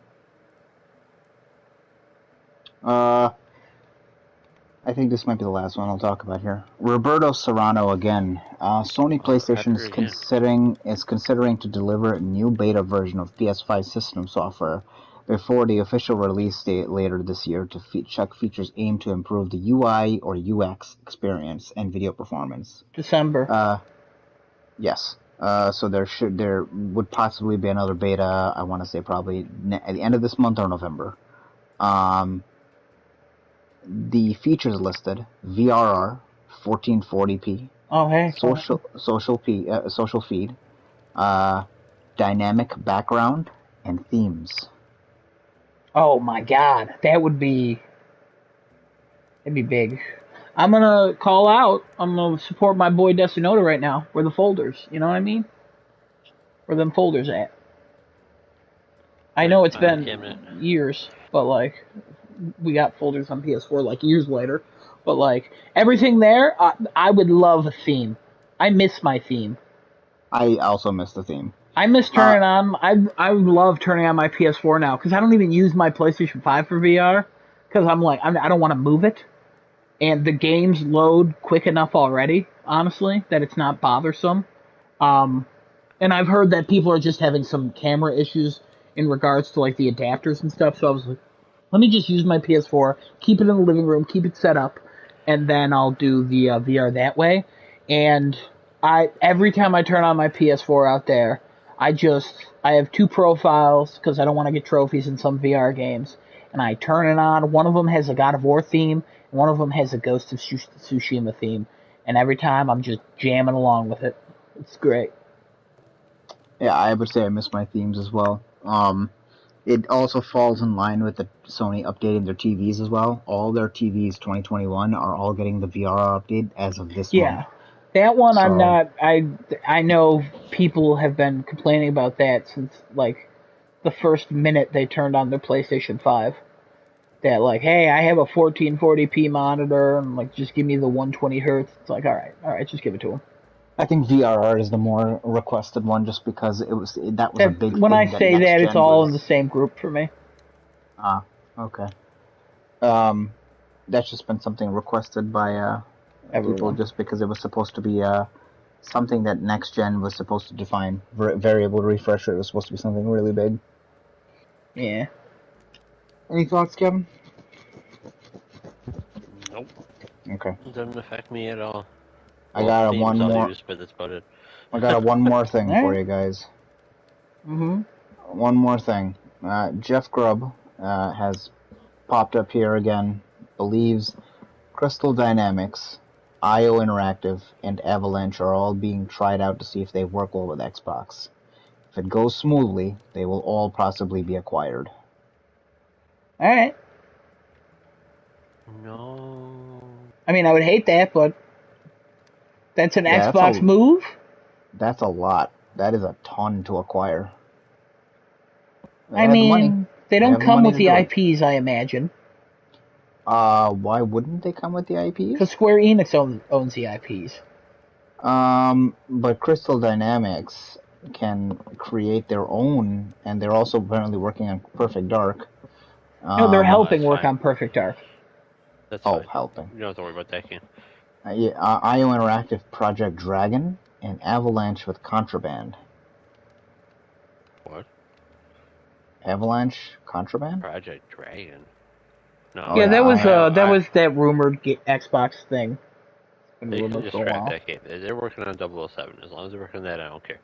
I think this might be the last one I'll talk about here. Roberto Serrano again. Sony PlayStation is considering to deliver a new beta version of PS5 system software before the official release date later this year to check features aimed to improve the UI or UX experience and video performance. December. Yes. So there would possibly be another beta. I want to say probably at the end of this month or November. The features listed: VRR, 1440p, Oh, hey. social feed, dynamic background, and themes. Oh my god. That'd be big. I'm gonna call out. I'm gonna support my boy Desunoto right now. Where the folders? You know what I mean? Where them folders at? I know it's been cabinet. years, but like we got folders on PS4 like years later. But like everything there, I would love a theme. I miss my theme. I also miss the theme. I miss turning on. I love turning on my PS4 now because I don't even use my PlayStation 5 for VR because I don't want to move it, and the games load quick enough already. Honestly, that it's not bothersome. And I've heard that people are just having some camera issues in regards to like the adapters and stuff. So I was like, let me just use my PS4, keep it in the living room, keep it set up, and then I'll do the VR that way. And every time I turn on my PS4 out there, I have two profiles because I don't want to get trophies in some VR games, and I turn it on. One of them has a God of War theme, and one of them has a Ghost of Tsushima theme, and every time I'm just jamming along with it. It's great. Yeah, I would say I miss my themes as well. It also falls in line with the Sony updating their TVs as well. All their TVs 2021 are all getting the VR update as of this month. Yeah, that one I'm So not. I know people have been complaining about that since like the first minute they turned on their PlayStation 5. That like, hey, I have a 1440p monitor, and like, just give me the 120 hertz. It's like, all right, just give it to them. I think VRR is the more requested one, just because that was a big When I thing that say next that, it's gen all in the was. same group for me. Okay. Um, that's just been something requested by people, Everyone. just because it was supposed to be something that next gen was supposed to define. Variable refresh rate was supposed to be something really big. Yeah. Any thoughts, Kevin? Nope. Okay. It doesn't affect me at all. I got a themes I'll use, but that's about it. I got a one more thing for Alright. you guys. Mm-hmm. One more thing. Jeff Grubb has popped up here again. Believes Crystal Dynamics, IO Interactive, and Avalanche are all being tried out to see if they work well with Xbox. If it goes smoothly, they will all possibly be acquired. Alright. No. I mean, I would hate that, but that's an Yeah, Xbox move. that's a lot. That is a ton to acquire. They I have the money. mean, they They don't have the come money with to the do it. IPs, I imagine. Why wouldn't they come with the Because IPs? Square Enix owns the IPs. But Crystal Dynamics can create their own, and they're also apparently working on Perfect Dark. No, they're helping That's work fine. on Perfect Dark. That's fine. Helping. You don't have to worry about that game. IO Interactive Project Dragon, and Avalanche with Contraband. What? Avalanche Contraband? Project Dragon? No. Oh Yeah, yeah, that was that rumored Xbox thing. Been They can rumored just for a scrap while. that game. They're working on 007. As long as they're working on that, I don't care.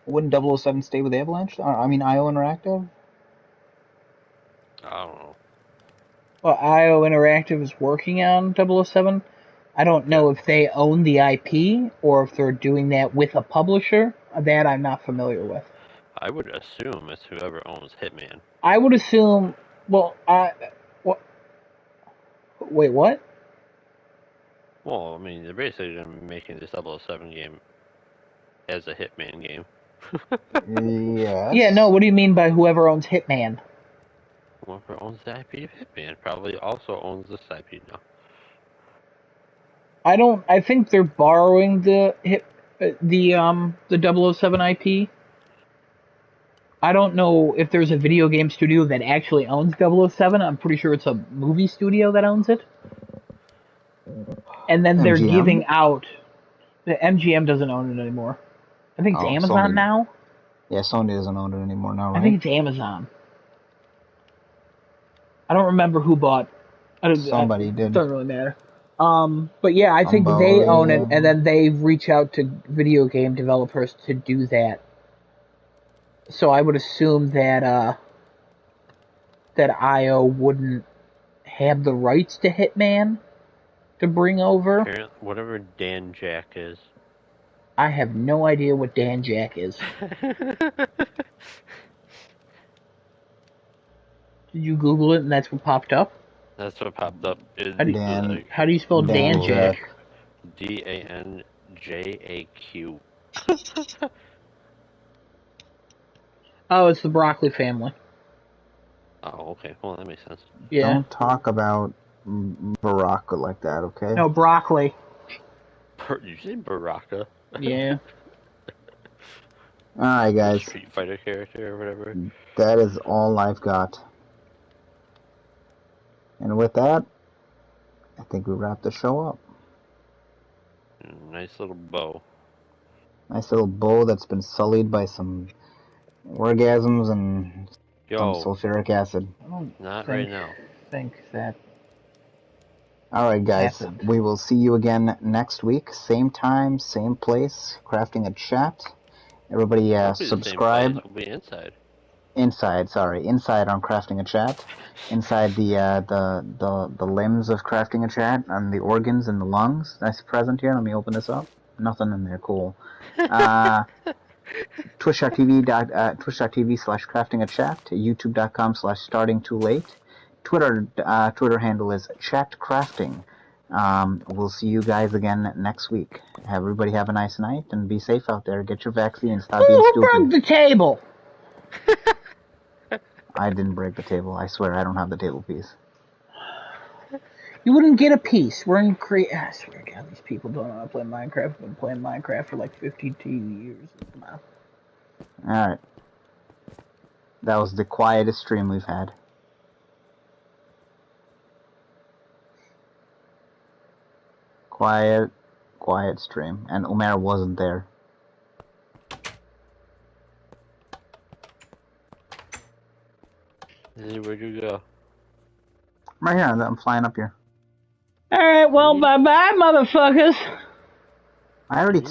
Wouldn't 007 stay with Avalanche? I mean, IO Interactive? I don't know. Well, IO Interactive is working on 007. I don't Yeah. know if they own the IP or if they're doing that with a publisher. That I'm not familiar with. I would assume it's whoever owns Hitman. I would assume. Well, what? Wait, what? Well, I mean, they're basically making this 007 game has a Hitman game. Yes. Yeah, no, what do you mean by whoever owns Hitman? Whoever owns the IP of Hitman probably also owns this IP now. I think they're borrowing the 007 IP. I don't know if there's a video game studio that actually owns 007. I'm pretty sure it's a movie studio that owns it. And then they're MGM? giving out. The MGM doesn't own it anymore. I think it's Amazon Sony. now. Yeah, Sony doesn't own it anymore now, right? I think it's Amazon. I don't remember who bought. Somebody did. Doesn't really matter. But yeah, I think they own it, and then they reach out to video game developers to do that. So I would assume that that IO wouldn't have the rights to Hitman to bring over. Apparently, whatever Dan Jack is. I have no idea what Dan Jack is. Did you Google it and that's what popped up? That's what popped up. How do you spell Dan Jack? DANJAQ. Oh, it's the Broccoli family. Oh, okay. Well, that makes sense. Yeah. Don't talk about Baraka like that, okay? No, broccoli. Did you say Baraka? Yeah. Alright, guys. Street Fighter character or whatever. That is all I've got. And with that, I think we wrap the show up. Nice little bow. Nice little bow that's been sullied by some orgasms and some sulfuric acid. Not right now. Think that. Alright, guys. Happened. We will see you again next week. Same time, same place. Crafting a Chat. Everybody subscribe. We'll be inside. Inside on Crafting a Chat. Inside the limbs of Crafting a Chat and the organs and the lungs. Nice present here. Let me open this up. Nothing in there. Cool. Twitch.tv/craftingachat. YouTube.com/startingtoolate. Twitter handle is chatcrafting. We'll see you guys again next week. Everybody have a nice night and be safe out there. Get your vaccine. Stop being Who stupid. broke the table? I didn't break the table. I swear I don't have the table piece. You wouldn't get a piece. We're in I swear to God, these people don't know how to play Minecraft. I've been playing Minecraft for like 52 years now. Alright. That was the quietest stream we've had. Quiet stream. And Umair wasn't there. Where'd you go? I'm right here. I'm flying up here. Alright, well, bye-bye, motherfuckers. I already